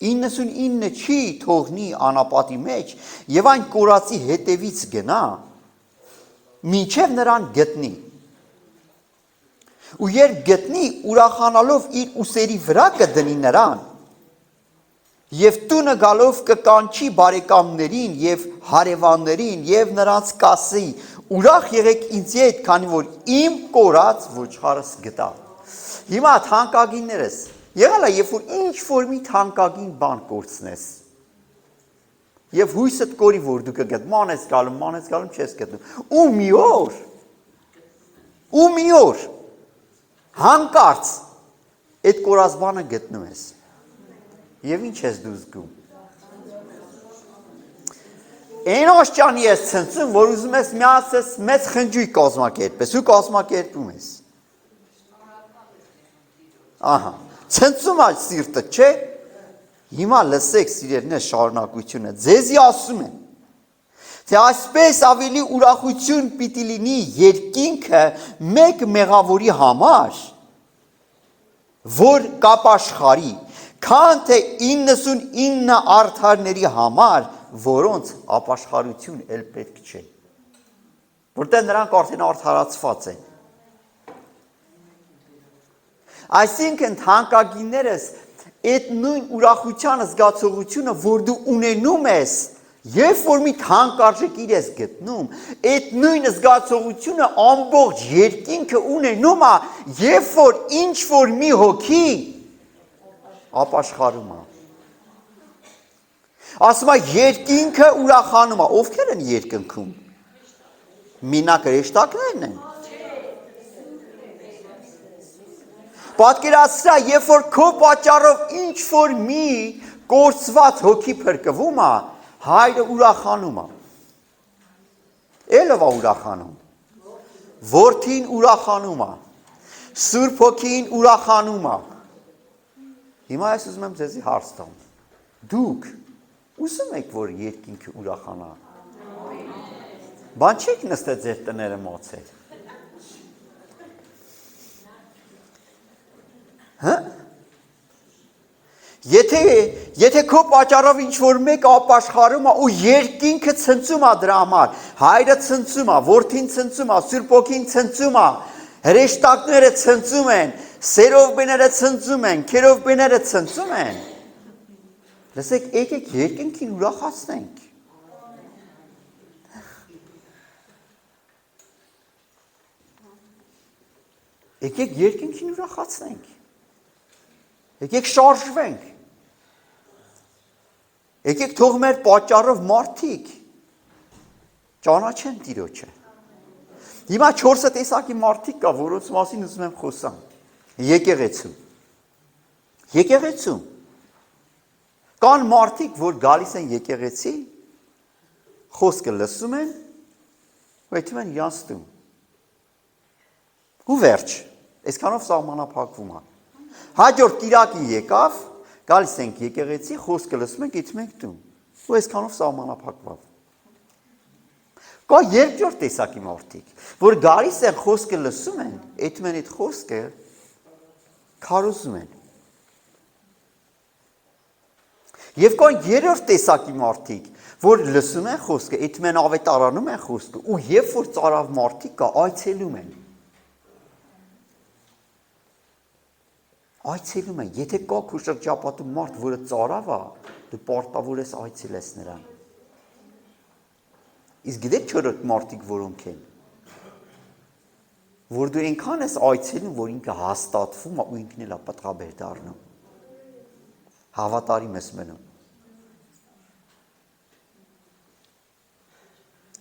99 չի թողնի անապատի մեջ եւ այն կորածի հետևից գնա, մինչեւ նրան գտնի։ Ու երբ գտնի, ուրախանալով իր ուսերի վրա կդնի նրան, եւ տունը գալով կկանչի բարեկամներին եւ հարևաններին եւ նրանց կասի. ուրախ եղեք ինձ հետ, քանի որ իմ կորած ոչխարս գտա։ Հիմա թանկագիններս, եղել է, երբ որ ինչ որ մի թանկագին բան կորցնես, եւ հույսդ կորի, որ դու կգտնես, մանես գալում չես գտնում, ու մի օր, հանկարծ այդ կորած բանը գտնում ես, եւ ինչ ես դու զգում։ Այն աշճանի ես ցնցում, որ ուզում ես միացես մեծ խնջույք կազմակերպես, ու կազմակերպում ես։ Ահա, ցնցում է սիրտը, չէ՞։ Հիմա լսեք, սիրելիներ, շարունակությունը, ձեզի ասում եմ, թե այսպես ավելի ուրախություն պիտի լինի երկինքը մեկ մեղավորի համար, որ կապաշխարի, քան թե 99 արդարների համար, որոնց ապաշխարություն էլ պետք չէ, որտեղ նրանք արդեն արդարացված են։ Այսինքն թանկագիններս այդ նույն ուրախության զգացողությունը, որ դու ունենում ես, երբ որ մի թանկարժեք ես գտնում, այդ նույն զգացողությունը ամբողջ երկինքը ունենում է, երբ որ ինչ որ մի հոգի ապաշխարում է։ Ասում է երկինքը ուրախանում է, ովքեր են երկնքում։ Մինակ հրեշտակներն են։ Պատկերացրա, երբ որ քո պատճառով ինչ որ մի կորցված հոգի փրկվում է, հայրը ուրախանում է։ Ելով է ուրախանում։ Որդին ուրախանում է։ Սուրբ Հոգին ուրախանում է։ Հիմա ես ուզում եմ ձեզի հարց տամ։ Դուք ուզում եք, որ երկինքը ուրախանա։ Բան չեք նստել ձեր տները մոցել։ Հա? Եթե քո պատճառով ինչ որ մեկ ապաշխարում է ու երկինքը ցնծում է դրա համար, հայրը ցնծում է, որդին ցնծում է, Սուրբ Հոգին ցնծում է, հրեշտակները ցնծում են, սերովբեները ցնծում են, քերովբեները ցնծում են։ Լսեք, եկեք երկինքին ուրախացնենք։ Եկեք երկինքին ուրախացնենք։ Եկեք շարժվենք։ Եկեք թող մեր պատճառով մարդիկ ճանաչեն Տիրոջը։ Հիմա 4 տեսակի մարդիկ կա, որոնց մասին ուզում եմ խոսամ։ Եկեղեցու։ Կան մարդիկ, որ գալիս են եկեղեցի, խոսքը լսում են, Բայց մեն յաստում։ Ու վերջ, այսքանով սահմանափակվում է։ Հաջորդ կիրակի եկավ, գալիս ենք եկեղեցի, խոսքը լսում ենք, իջնում ենք տուն։ Ու այսքանով սահմանափակվավ։ Կա երկրորդ տեսակի մարդիկ, որ գալիս են խոսքը լսում են, այդում են այդ խոսքը քարոզում են։ Եվ կա երրորդ տեսակի մարդիկ, որ լսում են խոսքը, այդում են ավետարանում են խոսքը, ու երբ որ ծարավ մարդիկ կա, այցելում են։ Այցելում են, եթե կա քո շրջապատում մարդ, որը ծարավ է, դու պարտավոր ես այցելես նրան։ Իսկ գիտեք չորրորդ մարդիկ որոնք են, որ դու այնքան ես այցելում, որ ինքը հաստատվում է ու ինքն էլ է պտղաբեր դառնում։ Հավատարիմ ես մնում։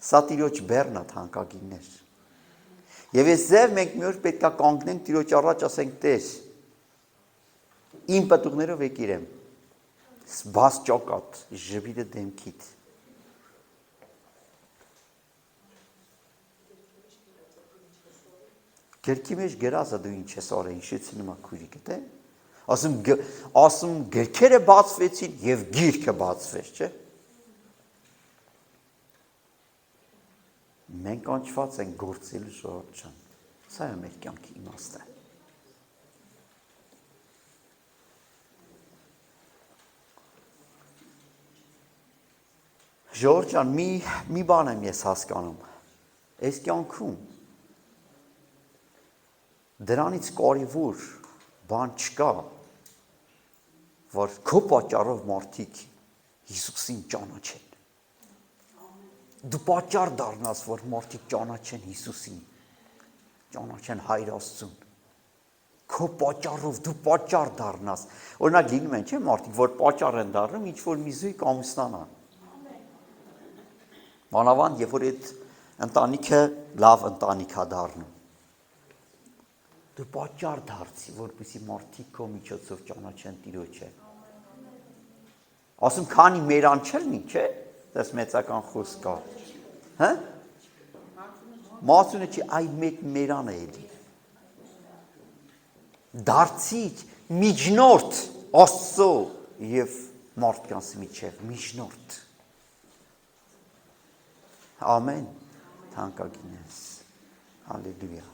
Սա Տիրոջ բեռն է թանկագիններ։ Եվ այս ձև մենք մի օր պետք է կանգնենք Տիրոջ առաջ ասենք Տեր, իմ պտուղներով եկիր եմ, բաց ճակատ, ժպիտը դեմքիդ։ Գրքի մեջ գրած է դու ինչ ես արել, հիշեցնում է քույրիկը, թե։ Ասում գրքերը բացվեցին եւ գիրքը բացվեց, չէ։ Մենք կանչված ենք գործելու Ժողովուրդ ջան։ Սա է մեր կյանքի իմաստը։ Ժողովուրդ ջան, մի բան եմ ես հասկանում։ Այս կյանքում դրանից կարևոր բան չկա, որ քո պատճառով մարդիկ Հիսուսին ճանաչեն։ Դու պատճառ դառնաս, որ մարդիկ ճանաչեն Հիսուսին, ճանաչեն Հայր Աստծուն։ Քո պատճառով դու պատճառ դառնաս։ Օրինակ լինում են, չէ՞, մարդիկ, որ պատճառ են դառնում, ինչ որ մի զույգ ամուսնանան։ Մանավանդ, երբ որ այդ ընտանիքը լավ ընտանիք է դառնում։ Դու պատճառ դարձի, որպեսզի մարդիկ քո միջոցով ճանաչեն Տիրոջը։ Ասում քանի մերան չլինի, չէ՞, դες մեծական խոսք կա։ Հա՞։ Մածունը չի, այ մեկ մերան է էլի։ Դարձի միջնորդ Աստծո եւ մարդկանց միջև միջնորդ։ Ամեն, թանկագինես, հալելույա,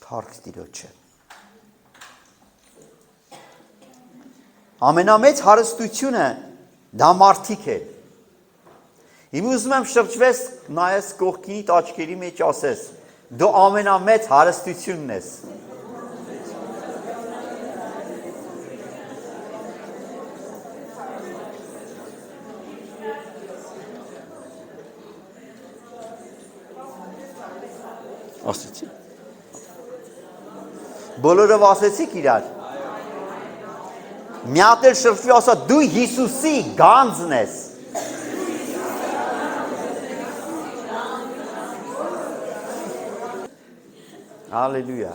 փառք Տիրոջը։ Ամենամեծ հարստությունը դա մարդիկ է։ Իմ ուզում եմ շրջվես, նայես կողքինիդ աչքերի մեջ ասես, դու ամենամեծ հարստությունն ես։ Ասեցի։ Բոլորով ասեցիք իրար։ Մի հատ էլ շրջվի ասա դու Հիսուսի գանձն ես։ Հալելույա։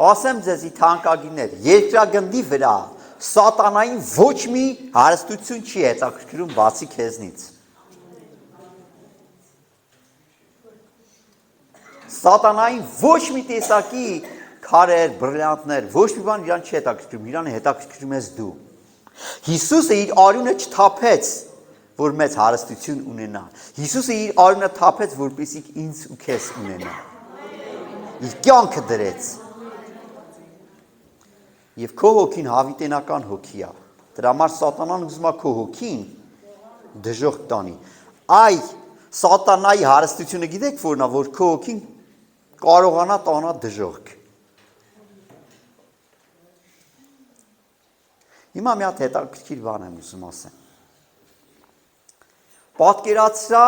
Ասեմ ձեզի թանկագիններ, երկրագնդի վրա սատանային ոչ մի հարստություն չի հետաքրքրում բացի քեզնից։ Սատանային ոչ մի տեսակի քարեր, բրիլյանտներ, ոչ մի բան իրան չի հետաքրքրում, իրան հետաքրքրում ես դու։ Հիսուսը իր արյունը չթափեց, որ մեծ հարստություն ունենա։ Հիսուսը իր արյունը թափեց, որպեսզի ինձ ու քեզ ունենա։ Իր կյանքը դրեց։ Եվ քո հոգին հավիտենական հոգի է։ Դրա համար սատանան ուզում է քո հոգին դժոխք տանի։ Այ սատանայի հարստությունը գիտեք որն է, որ քո հոգին կարողանա տանա դժոխք։ Հիմա մի հատ հետաքրքիր բան եմ ուզում ասեմ։ Պատկերացրա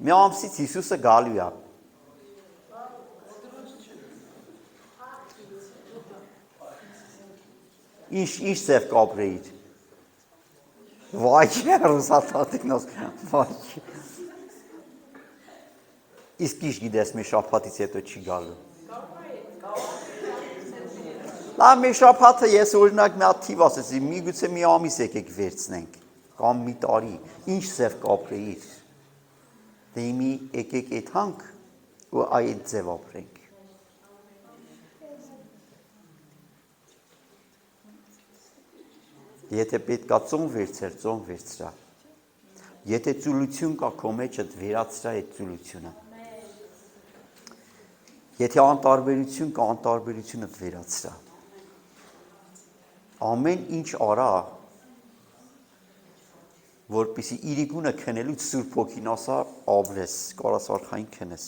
մի ամսից Հիսուսը գալու է։ Ինչ ծև կապրեիր։ Վայ, ռուսաթատինոս, վայ։ Իսկ ինչ գիտես մի շաբաթից հետո չի գալու։ Լավ մի շաբաթը ես օրինակ մի հատ թիվ ասեցի, միգուցե մի ամիս եկեք վերցնենք, կամ մի տարի, ինչ ձև կապրեիր, դե մի եկեք այդ հանք ու այդ ձև ապրենք։ Եթե պետք է ծոն վերցեր, ծոն վերցրա, եթե ծուլություն կա քո մեջդ վերացրա այդ ծուլությունը, եթե անտարբերություն կա, անտարբերությունդ վերացրա, ամեն ինչ արա, որպեսի իրիկունը քնելուց Սուրբ Հոգին ասա ապրես, կարաս արխային քնես։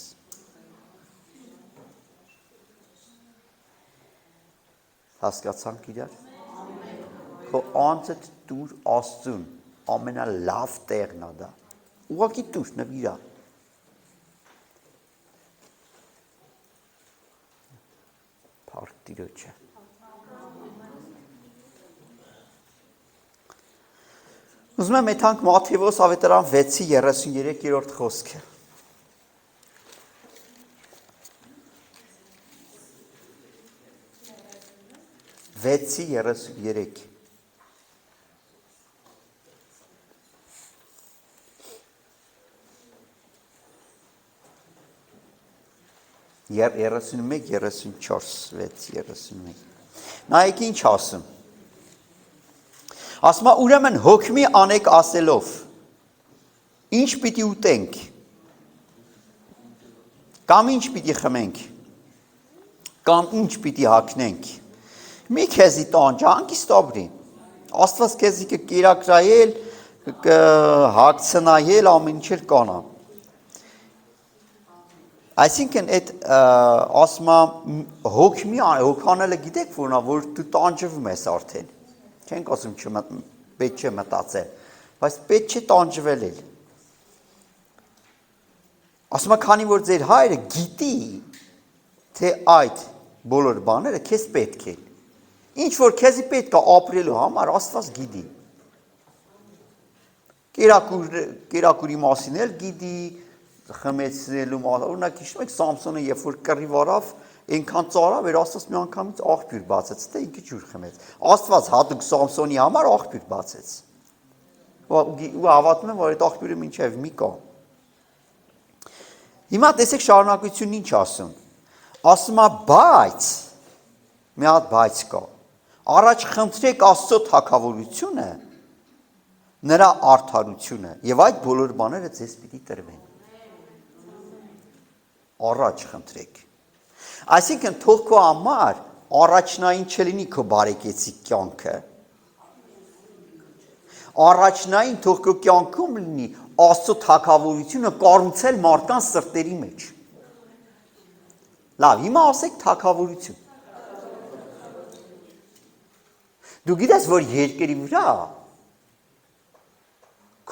Հասկացանք իրար։ Քո անձդ դուր Աստծուն, ամենալավ տեղն է դա։ Ուղղակի դուր նվիրա։ Փառք Տիրոջը։ Ուզում եմ եթանք Մատթեոս ավետարան 6:33 խոսքը։ Վեցի 33 31-34 նայեք ինչ ասում։ Ասում է ուրեմն հոգմի անեք ասելով, ինչ պիտի ուտենք, կամ ինչ պիտի խմենք, կամ ինչ պիտի հագնենք, մի քեզի տանջա, հանգիստ ապրի, Աստված քեզի կկերակրայել, կհագցնայել, ամեն ինչ կանա։ Այսինքն այդ ասում է հոգմի հոգանելը գիտեք որնա, որ դու տանջվում ես արդեն։ Չենք ասում պետք չէ մտածել, բայց պետք չէ տանջվել էլ։ Ասում է քանի որ ձեր հայրը գիտի, թե այդ բոլոր բաները քեզ պետք են։ Ինչ որ քեզի պետք է ապրելու համար Աստված գիտի։ Կերակուրի մասին էլ գիտի, խմեցնելու մասին, օրինակ հիշում եք Սամսոնը, երբ որ կռիվ արավ, այնքան ծարավ էր, Աստված մի անգամից աղբյուր բացեց, թե ինքը ջուր խմեց։ Աստված հատուկ Սամսոնի համար աղբյուր բացեց։ Ու հավատում եմ, որ այդ աղբյուրը մինչև մի կա։ Հիմա տեսեք շարունակությունն ինչ ասում։ Ասում է, բայց մի հատ բայց կա։ Առաջ խնդրեք Աստծո թագավորությունը, նրա արդարությունը, եւ այդ բոլոր բաները ձեզ պիտի տրվեն։ Առաջ խնդրեք։ Այսինքն թող քո համար առաջնային չլինի քո բարեկեցիկ կյանքը։ Առաջնային թող քո կյանքում լինի Աստծո թագավորությունը կառուցել մարդկանց սրտերի մեջ։ Լավ, հիմա ասեք թագավորություն։ Դու գիտես, որ երկրի վրա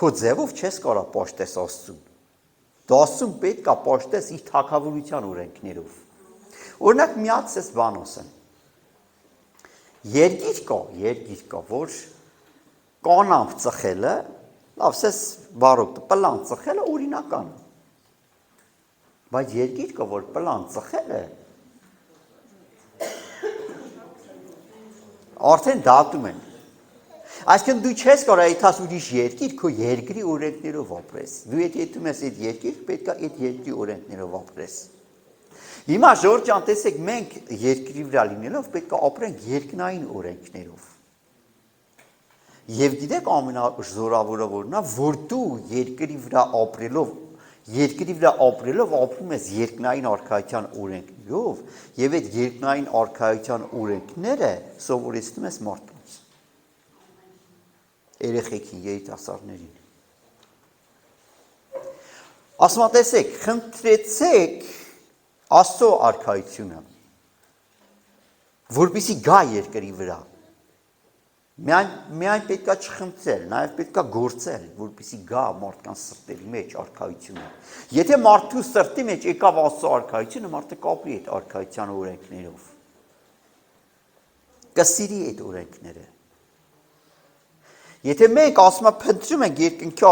քո ձևով չես կարա պաշտես Աստծուն։ Դու Աստծուն պետք է պաշտես իր թագավորության օրենքներով։ Օրինակ մի հատ էս բան ասեմ։ Երկիր կա, որ կանամբ ծխելը, լավ, սես բարոք, պլան ծխելը օրինական։ Բայց երկիր կա, որ պլան ծխելը արդեն դատում են։ Այսինքն դու չես կարող այդպես ուրիշ երկիր քո երկրի օրենքներով ապրես։ Դու եթե դու ես այդ երկիր, պետք է այդ երկրի օրենքներով ապրես։ Հիմա Ժորժ ջան, տեսեք, մենք երկրի վրա լինելով պետք է ապրենք երկնային օրենքներով։ Եվ գիտեք ամենազորավորը որն է, որ դու երկրի վրա ապրելով ապրում ես երկնային արքայության օրենքներով, եւ այդ երկնային արքայության օրենքները սովորեցնում ես մարդկանց։ Երեխեքին, երիտասարդներին։ Ասում եմ, տեսեք, խնդրեցեք Աստծո արքայությունը, որպեսզի գա երկրի վրա։ Միայն պետք է չխնդրել, նաև պետք է գործել, որպեսզի գա մարդկանց սրտերի մեջ արքայությունը։ Եթե մարդու սրտի մեջ եկավ Աստծո արքայությունը, մարդը կապրի այդ արքայության օրենքներով։ Կսիրի այդ օրենքները։ Եթե մենք ասում ենք փնտրում ենք երկնքի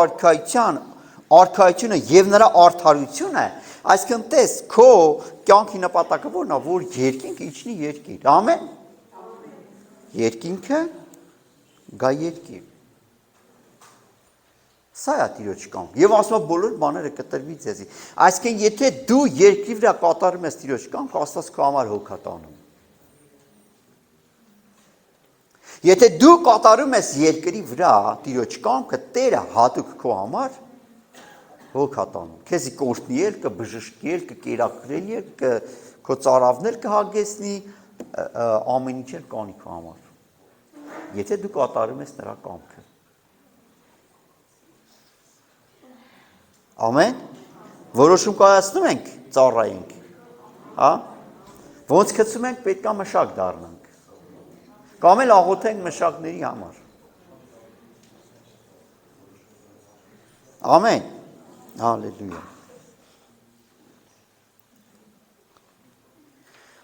արքայությունը եւ նրա արդարությունը, այսինքն տես քո կյանքի նպատակը որն է, որ երկինքը իջնի երկիր։ Ամեն։ երկինքը գա երկիր։ Սա է Տիրոջ կամք։ Եվ ասում է բոլոր բաները կտրվի ձեզի։ Այսինքն եթե դու երկրի վրա կատարում ես Տիրոջ կամքը, Աստված քո համար հոգ է տանում։ Եթե դու կատարում ես երկրի վրա Տիրոջ կամքը, Տերը հատուկ քո համար հոգ է տանում։ Քեզի կօրհնի էլ, կբժշկի էլ, կկերակրել էլ, քո ծարավներ կհագեցնի, ամեն ինչ էլ կանի քո համար։ Եթե դու կատարում ես նրա կամքը։ Ամեն։ Որոշում կայացնում ենք, ծառայենք, հա։ Ոնց գցում ենք, պետք է մշակ դառնանք։ Կամ էլ աղոթենք մշակների համար։ Ամեն։ Հալելույա։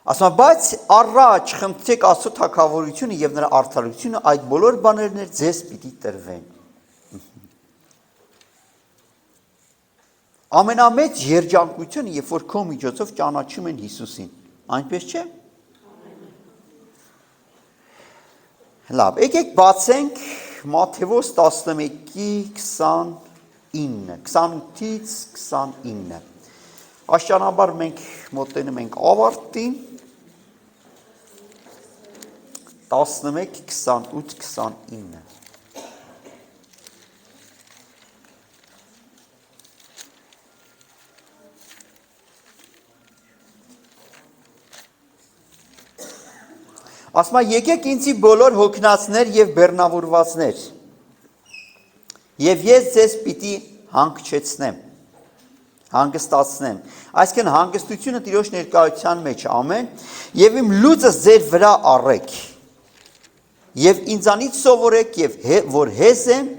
Ասում բայց առաջ խնդրեք Աստծո թագավորությունը եւ նրա արդարությունը, այդ բոլոր բաներն ձեզ պիտի տրվեն։ Ամենամեծ երջանկությունը, երբ որ քո միջոցով ճանաչում են Հիսուսին, այնպես չէ՞։ Լավ, եկեք բացենք Մատթեոս 11-ի 28-ից 29։ Աշճանաբար մենք մոտենում ենք ավարտին 11, 28, 29։ Ասում է եկեք ինձի բոլոր հոգնածներ եւ բեռնավորվածներ եւ ես ձեզ պիտի հանգչեցնեմ, հանգստացնեմ։ Այսինքն հանգստությունը Տիրոջ ներկայության մեջ ամեն եւ իմ լուծը ձեր վրա առեք եւ ինձանից սովորեք եւ որ հեզ եմ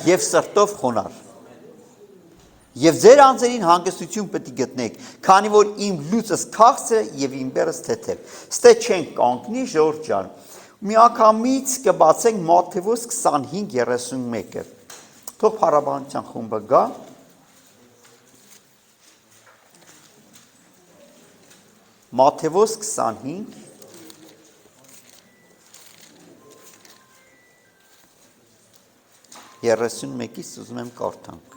եւ սրտով խոնար։ Եվ ձեր անձերին հանգստություն պետք է գտնեք, քանի որ իմ լուծս քաղցր է եւ իմ բեռս թեթև։ Ստե չենք կանգնի ժողովուրդ ջան։ Միանգամից կբացենք Մատթեոս 25:31-ը։ Թող փառաբանության խումբը գա։ Մատթեոս 25 31-ից ուզում եմ կարդանք։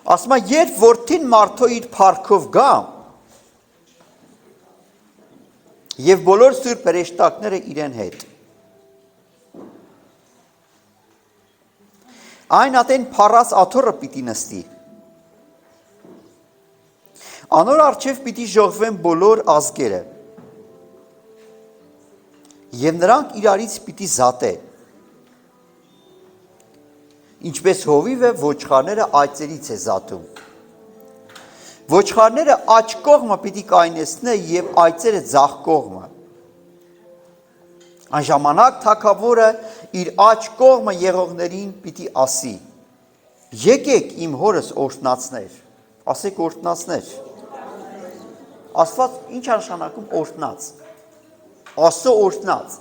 Ասում է, երբ որդին մարդո իր փառքով գա, եւ բոլոր սուրբ հրեշտակները իրեն հետ։ Այն ատեն փառած աթոռը պիտի նստի։ Անոր առջև պիտի ժողվեն բոլոր ազգերը։ Եվ նրանք իրարից պիտի զատե։ Ինչպես հովիվը ոչխարները այծերից է զատում։ Ոչխարները աջ կողմը պիտի կայնեցնե եւ այծերը ձախ կողմը։ Այն ժամանակ թագավորը իր աջ կողմը եղողներին պիտի ասի. Եկեք իմ հորս օրհնածներ։ Ասեք օրհնածներ։ Աստված ինչ է նշանակում օրհնած։ Աստծո օրհնած։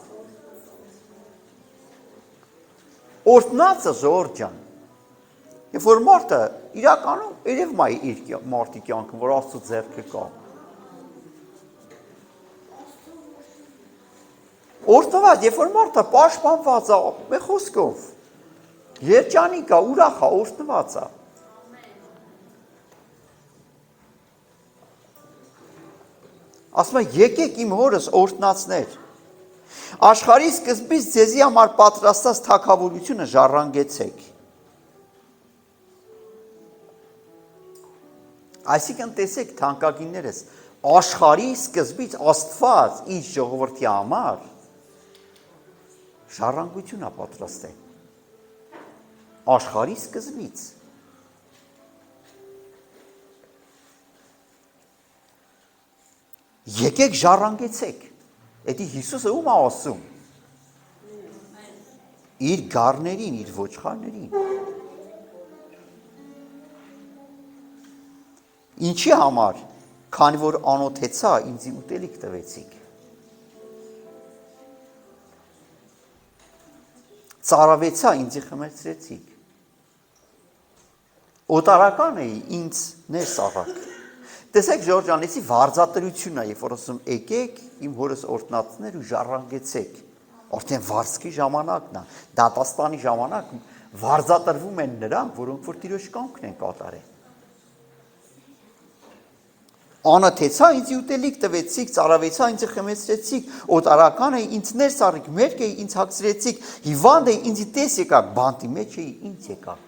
Օրհնածը ժողովուրդ ջան։ Երբ որ մարդը իրականում երևում է իր մարդի կյանքում, որ Աստծո ձեռքը կա։ Օրհնված, երբ որ մարդը պաշտպանված է, մի խոսքով, երջանիկ է, ուրախ է, օրհնված է։ Ասում է, եկեք իմ հորս օրհնածներ։ Աշխարհի սկզբից ձեզի համար պատրաստած թագավորությունը ժառանգեցեք։ Այսինքն տեսեք թանկագիններս, աշխարհի սկզբից Աստված իր ժողովրդի համար ժառանգություն է պատրաստել։ Աշխարհի սկզբից։ Եկեք ժառանգեցեք։ Էդի Հիսուսը ում է ասում։ Իր գառներին, իր ոչխարներին։ Ինչի համար, քանի որ անօթեցա ինձի ուտելիք տվեցիք։ ծարավեցա ինձ խմեցրեցիք։ Օտարական էի ինձ ներս առաք։ Տեսեք Ժորժան, էսի վարձատրությունն է, երբ որ ասում եկեք իմ հորս օրհնածներ ու ժառանգեցեք։ Արդեն վարձքի ժամանակն է, դատաստանի ժամանակ վարձատրվում են նրանք, որոնք որ Տիրոջ կամքն են կատարել։ Անաթեցա ինձ ուտելիք տվեցիք, ծարավեցա ինձ խմեցրեցիք, օտարական էի ինձ ներս առիք, մերկ էի ինձ հագցրեցիք, հիվանդ էի ինձ տես եկաք, բանտի մեջ էի ինձ եկաք։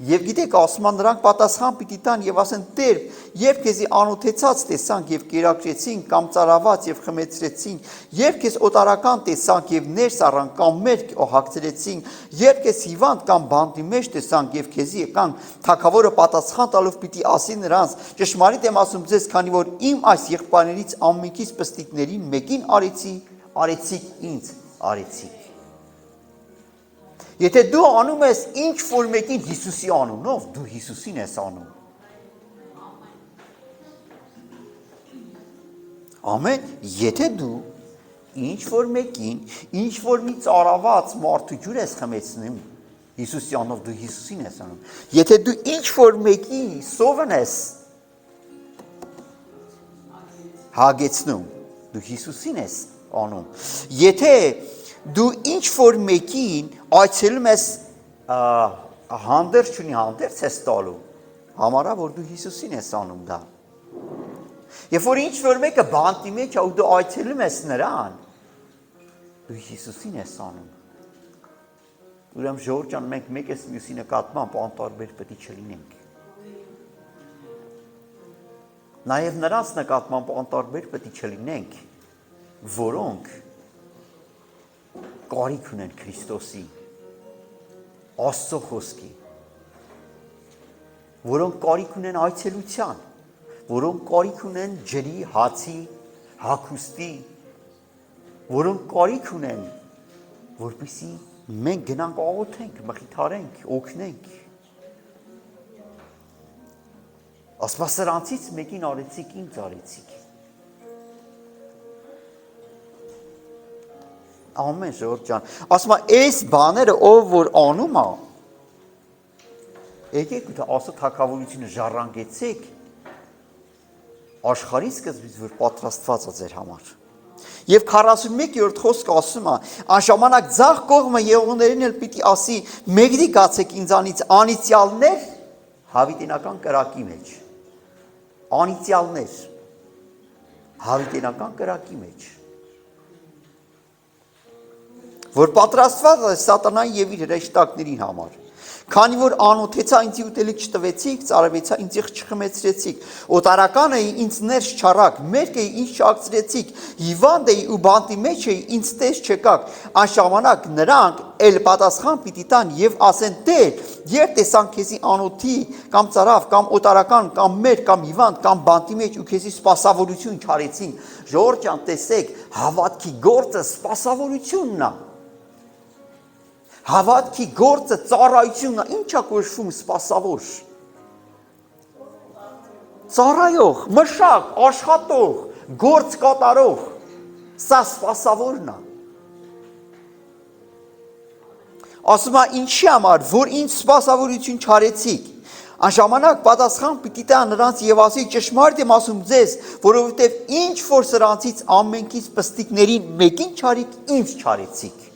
Եվ գիտեք, ասում են նրանք պատասխան պիտի տան եւ ասեն Տեր, երբ քեզի անօթեցած տեսանք եւ կերակրեցինք կամ ծարաված եւ խմեցրեցինք, երբ քեզ օտարական տեսանք եւ ներս առանք կամ մերկ հագցրեցինք, երբ քեզ հիվանդ կամ բանտի մեջ տեսանք եւ քեզի եկանք, թագավորը պատասխան տալով պիտի ասի նրանց. ճշմարիտ եմ ասում ձեզ, քանի որ իմ այս եղբայրներից ամենքից պստիկներին մեկին արեցիք ինձ, արեցիք։ Եթե դու անում ես ինչ որ մեկին Հիսուսի անունով, դու Հիսուսին ես անում։ Ամեն, եթե դու ինչ որ մեկին, ինչ որ մի ծարաված մարդու ջուր ես խմեցնում, Հիսուսի անունով դու Հիսուսին ես անում։ Եթե դու ինչ որ մեկի սովն ես հագեցնում, դու Հիսուսին ես անում։ Եթե դու ինչ որ մեկին այցելում ես հանդերձ չունի հանդերձ ես տալու, համարա որ դու Հիսուսին ես անում դա։ Երբ որ ինչ որ մեկը բանտի մեջ է ու դու այցելում ես նրան, դու Հիսուսին ես անում։ Ուրեմն Ժորժ ջան, մենք մեկ ես մյուսի նկատմամբ անտարբեր պետք է չլինենք։ Նաև նրանց նկատմամբ անտարբեր պետք է չլինենք, որոնք կարիք ունեն Քրիստոսի, Աստծո խոսքի, որոնք կարիք ունեն այցելության, որոնք կարիք ունեն ջրի, հացի, հագուստի, որոնք կարիք ունեն, որպեսզի մենք գնանք աղոթենք, մխիթարենք, օգնենք։ Ասма սրանցից մեկին արեցիք, ինձ արեցիք։ Ամեն Ժորժ ջան, ասում է, այս բաները ով որ անում է, եկեք ու Աստծո թագավորությունը ժառանգեցեք, աշխարհի սկզբից որ պատրաստված է ձեր համար։ Եվ 41-րդ խոսքը ասում է, անժամանակ ձախ կողմը եղողներին էլ պիտի ասի, մեկդի գացեք ինձանից անիծյալներ հավիտենական կրակի մեջ։ Անիծյալներ հավիտենական կրակի մեջ։ Որ պատրաստված է սատանայի եւ իր հրեշտակների համար։ Քանի որ անօթեցա ինձ ուտելիք չտվեցիք, ծարավեցա ինձ չխմեցրեցիք, օտարական էի ինձ ներս չարաք, մերկ էի ինձ չհագցրեցիք, հիվանդ էի ու բանտի մեջ էի ինձ տես չեկաք, անժամանակ նրանք էլ պատասխան պիտի տան եւ ասեն Տեր, երբ տեսանք քեզի անօթի կամ ծարավ կամ օտարական կամ մերկ կամ հիվանդ կամ բանտի մեջ ու քեզի սպասավորություն չարեցին։ Ժորժ ջան, տեսեք, հավատքի գործը սպասավորությունն է։ Հավատքի գործը ծառայությունն է, ինչ է կոչվում սպասավոր։ Ծառայող, մշակ, աշխատող, գործ կատարող, սա սպասավորն է։ Ասում է ինչի համար, որ ինձ սպասավորություն չարեցիք, անժամանակ պատասխան պիտի տա նրանց եւ ասի ճշմարիտ եմ ասում ձեզ, որովհետեւ ինչ որ սրանցից ամենքից պստիկներին մեկին չարիք, ինձ չարեցիք։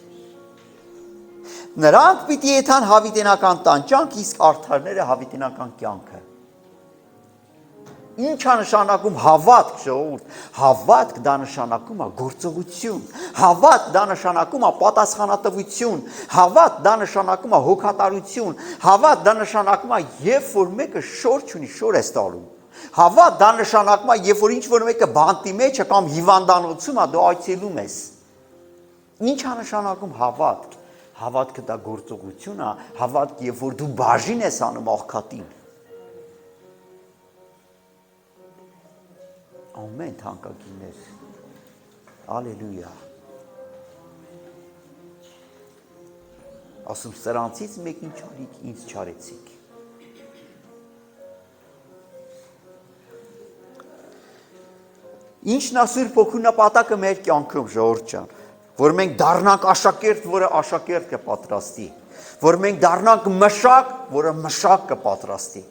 Նրանք պիտի եթան հավիտենական տանջանք, իսկ արդարները հավիտենական կյանքը։ Ինչ է նշանակում հավատք, ժողովուրդ։ Հավատք դա նշանակում է գործողություն։ Հավատք դա նշանակում է պատասխանատվություն։ Հավատք դա նշանակում է հոգատարություն։ Հավատք դա նշանակում է, երբ որ մեկը շոր չունի, շոր ես տալու։ Հավատք դա նշանակում է, երբ որ ինչ որ մեկը բանտի մեջ է կամ հիվանդանոցում է, դու այցելում ես։ Ինչ է նշանակում հավատք։ Հավատքը դա գործողություն է, հավատք, երբ որ դու բաժին ես անում աղքատին։ Ամեն թանկագիններ, ալելույա։ Ասում սրանցից մեկին չարիք, ինձ չարեցիք։ Ինչն է Սուրբ Հոգու նպատակը մեր կյանքում, ժողովուրդ ջան։ որ մենք դառնանք աշակերտ, որը աշակերտ կպատրաստի, որ մենք դառնանք մշակ, որը մշակ կպատրաստի։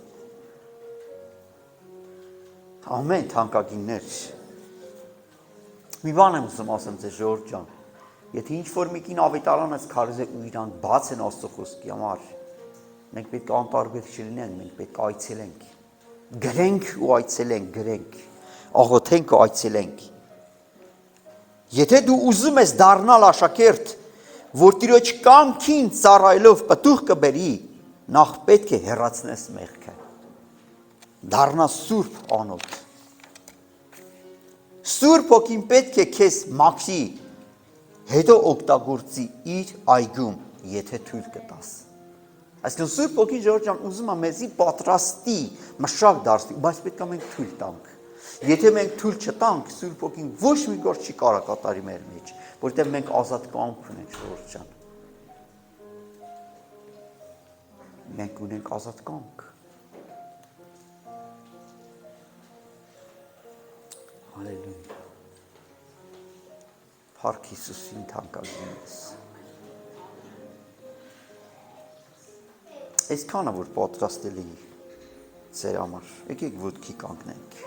Ամեն թանկագիններ։ Մի բան եմ ուզում ասեմ ձեզ ժողովուրդ ջան, եթե ինչ-որ մի կին ավետարան ես քարոզե ու իրանք բաց են Աստծո խոսքի համար, մենք պետք է անտարբեր չլինենք, մենք պետք է այցելենք, գրենք ու այցելենք, գրենք, աղոթենք ու այցելենք։ Եթե դու ուզում ես դառնալ աշակերտ, որ Տիրոջ կամքին ծառայելով պտուղ կբերի, նախ պետք է հեռացնես մեղքը։ Դառնա սուրբ անոթ։ Սուրբ Հոգին պետք է քեզ մաքրի, հետո օգտագործի իր այգում, եթե թույլ կտաս։ Այսինքն Սուրբ Հոգին ժողովուրդ ջան ուզում է մեզի պատրաստի, մշակ դարձնի, բայց պետք է մենք թույլ տանք։ Եթե մենք թույլ չտանք, Սուրբ Հոգին ոչ մի գործ չի կարող կատարի մեր մեջ, որտեղ մենք ազատ կամք ունենք ժողովուրդ ջան։ Մենք ունենք ազատ կամք։ Հալելույա։ Փառք Հիսուսին թանկագինս։ Այսքանը որ պատրաստելի ձեր համար, եկեք ոտքի կանգնենք։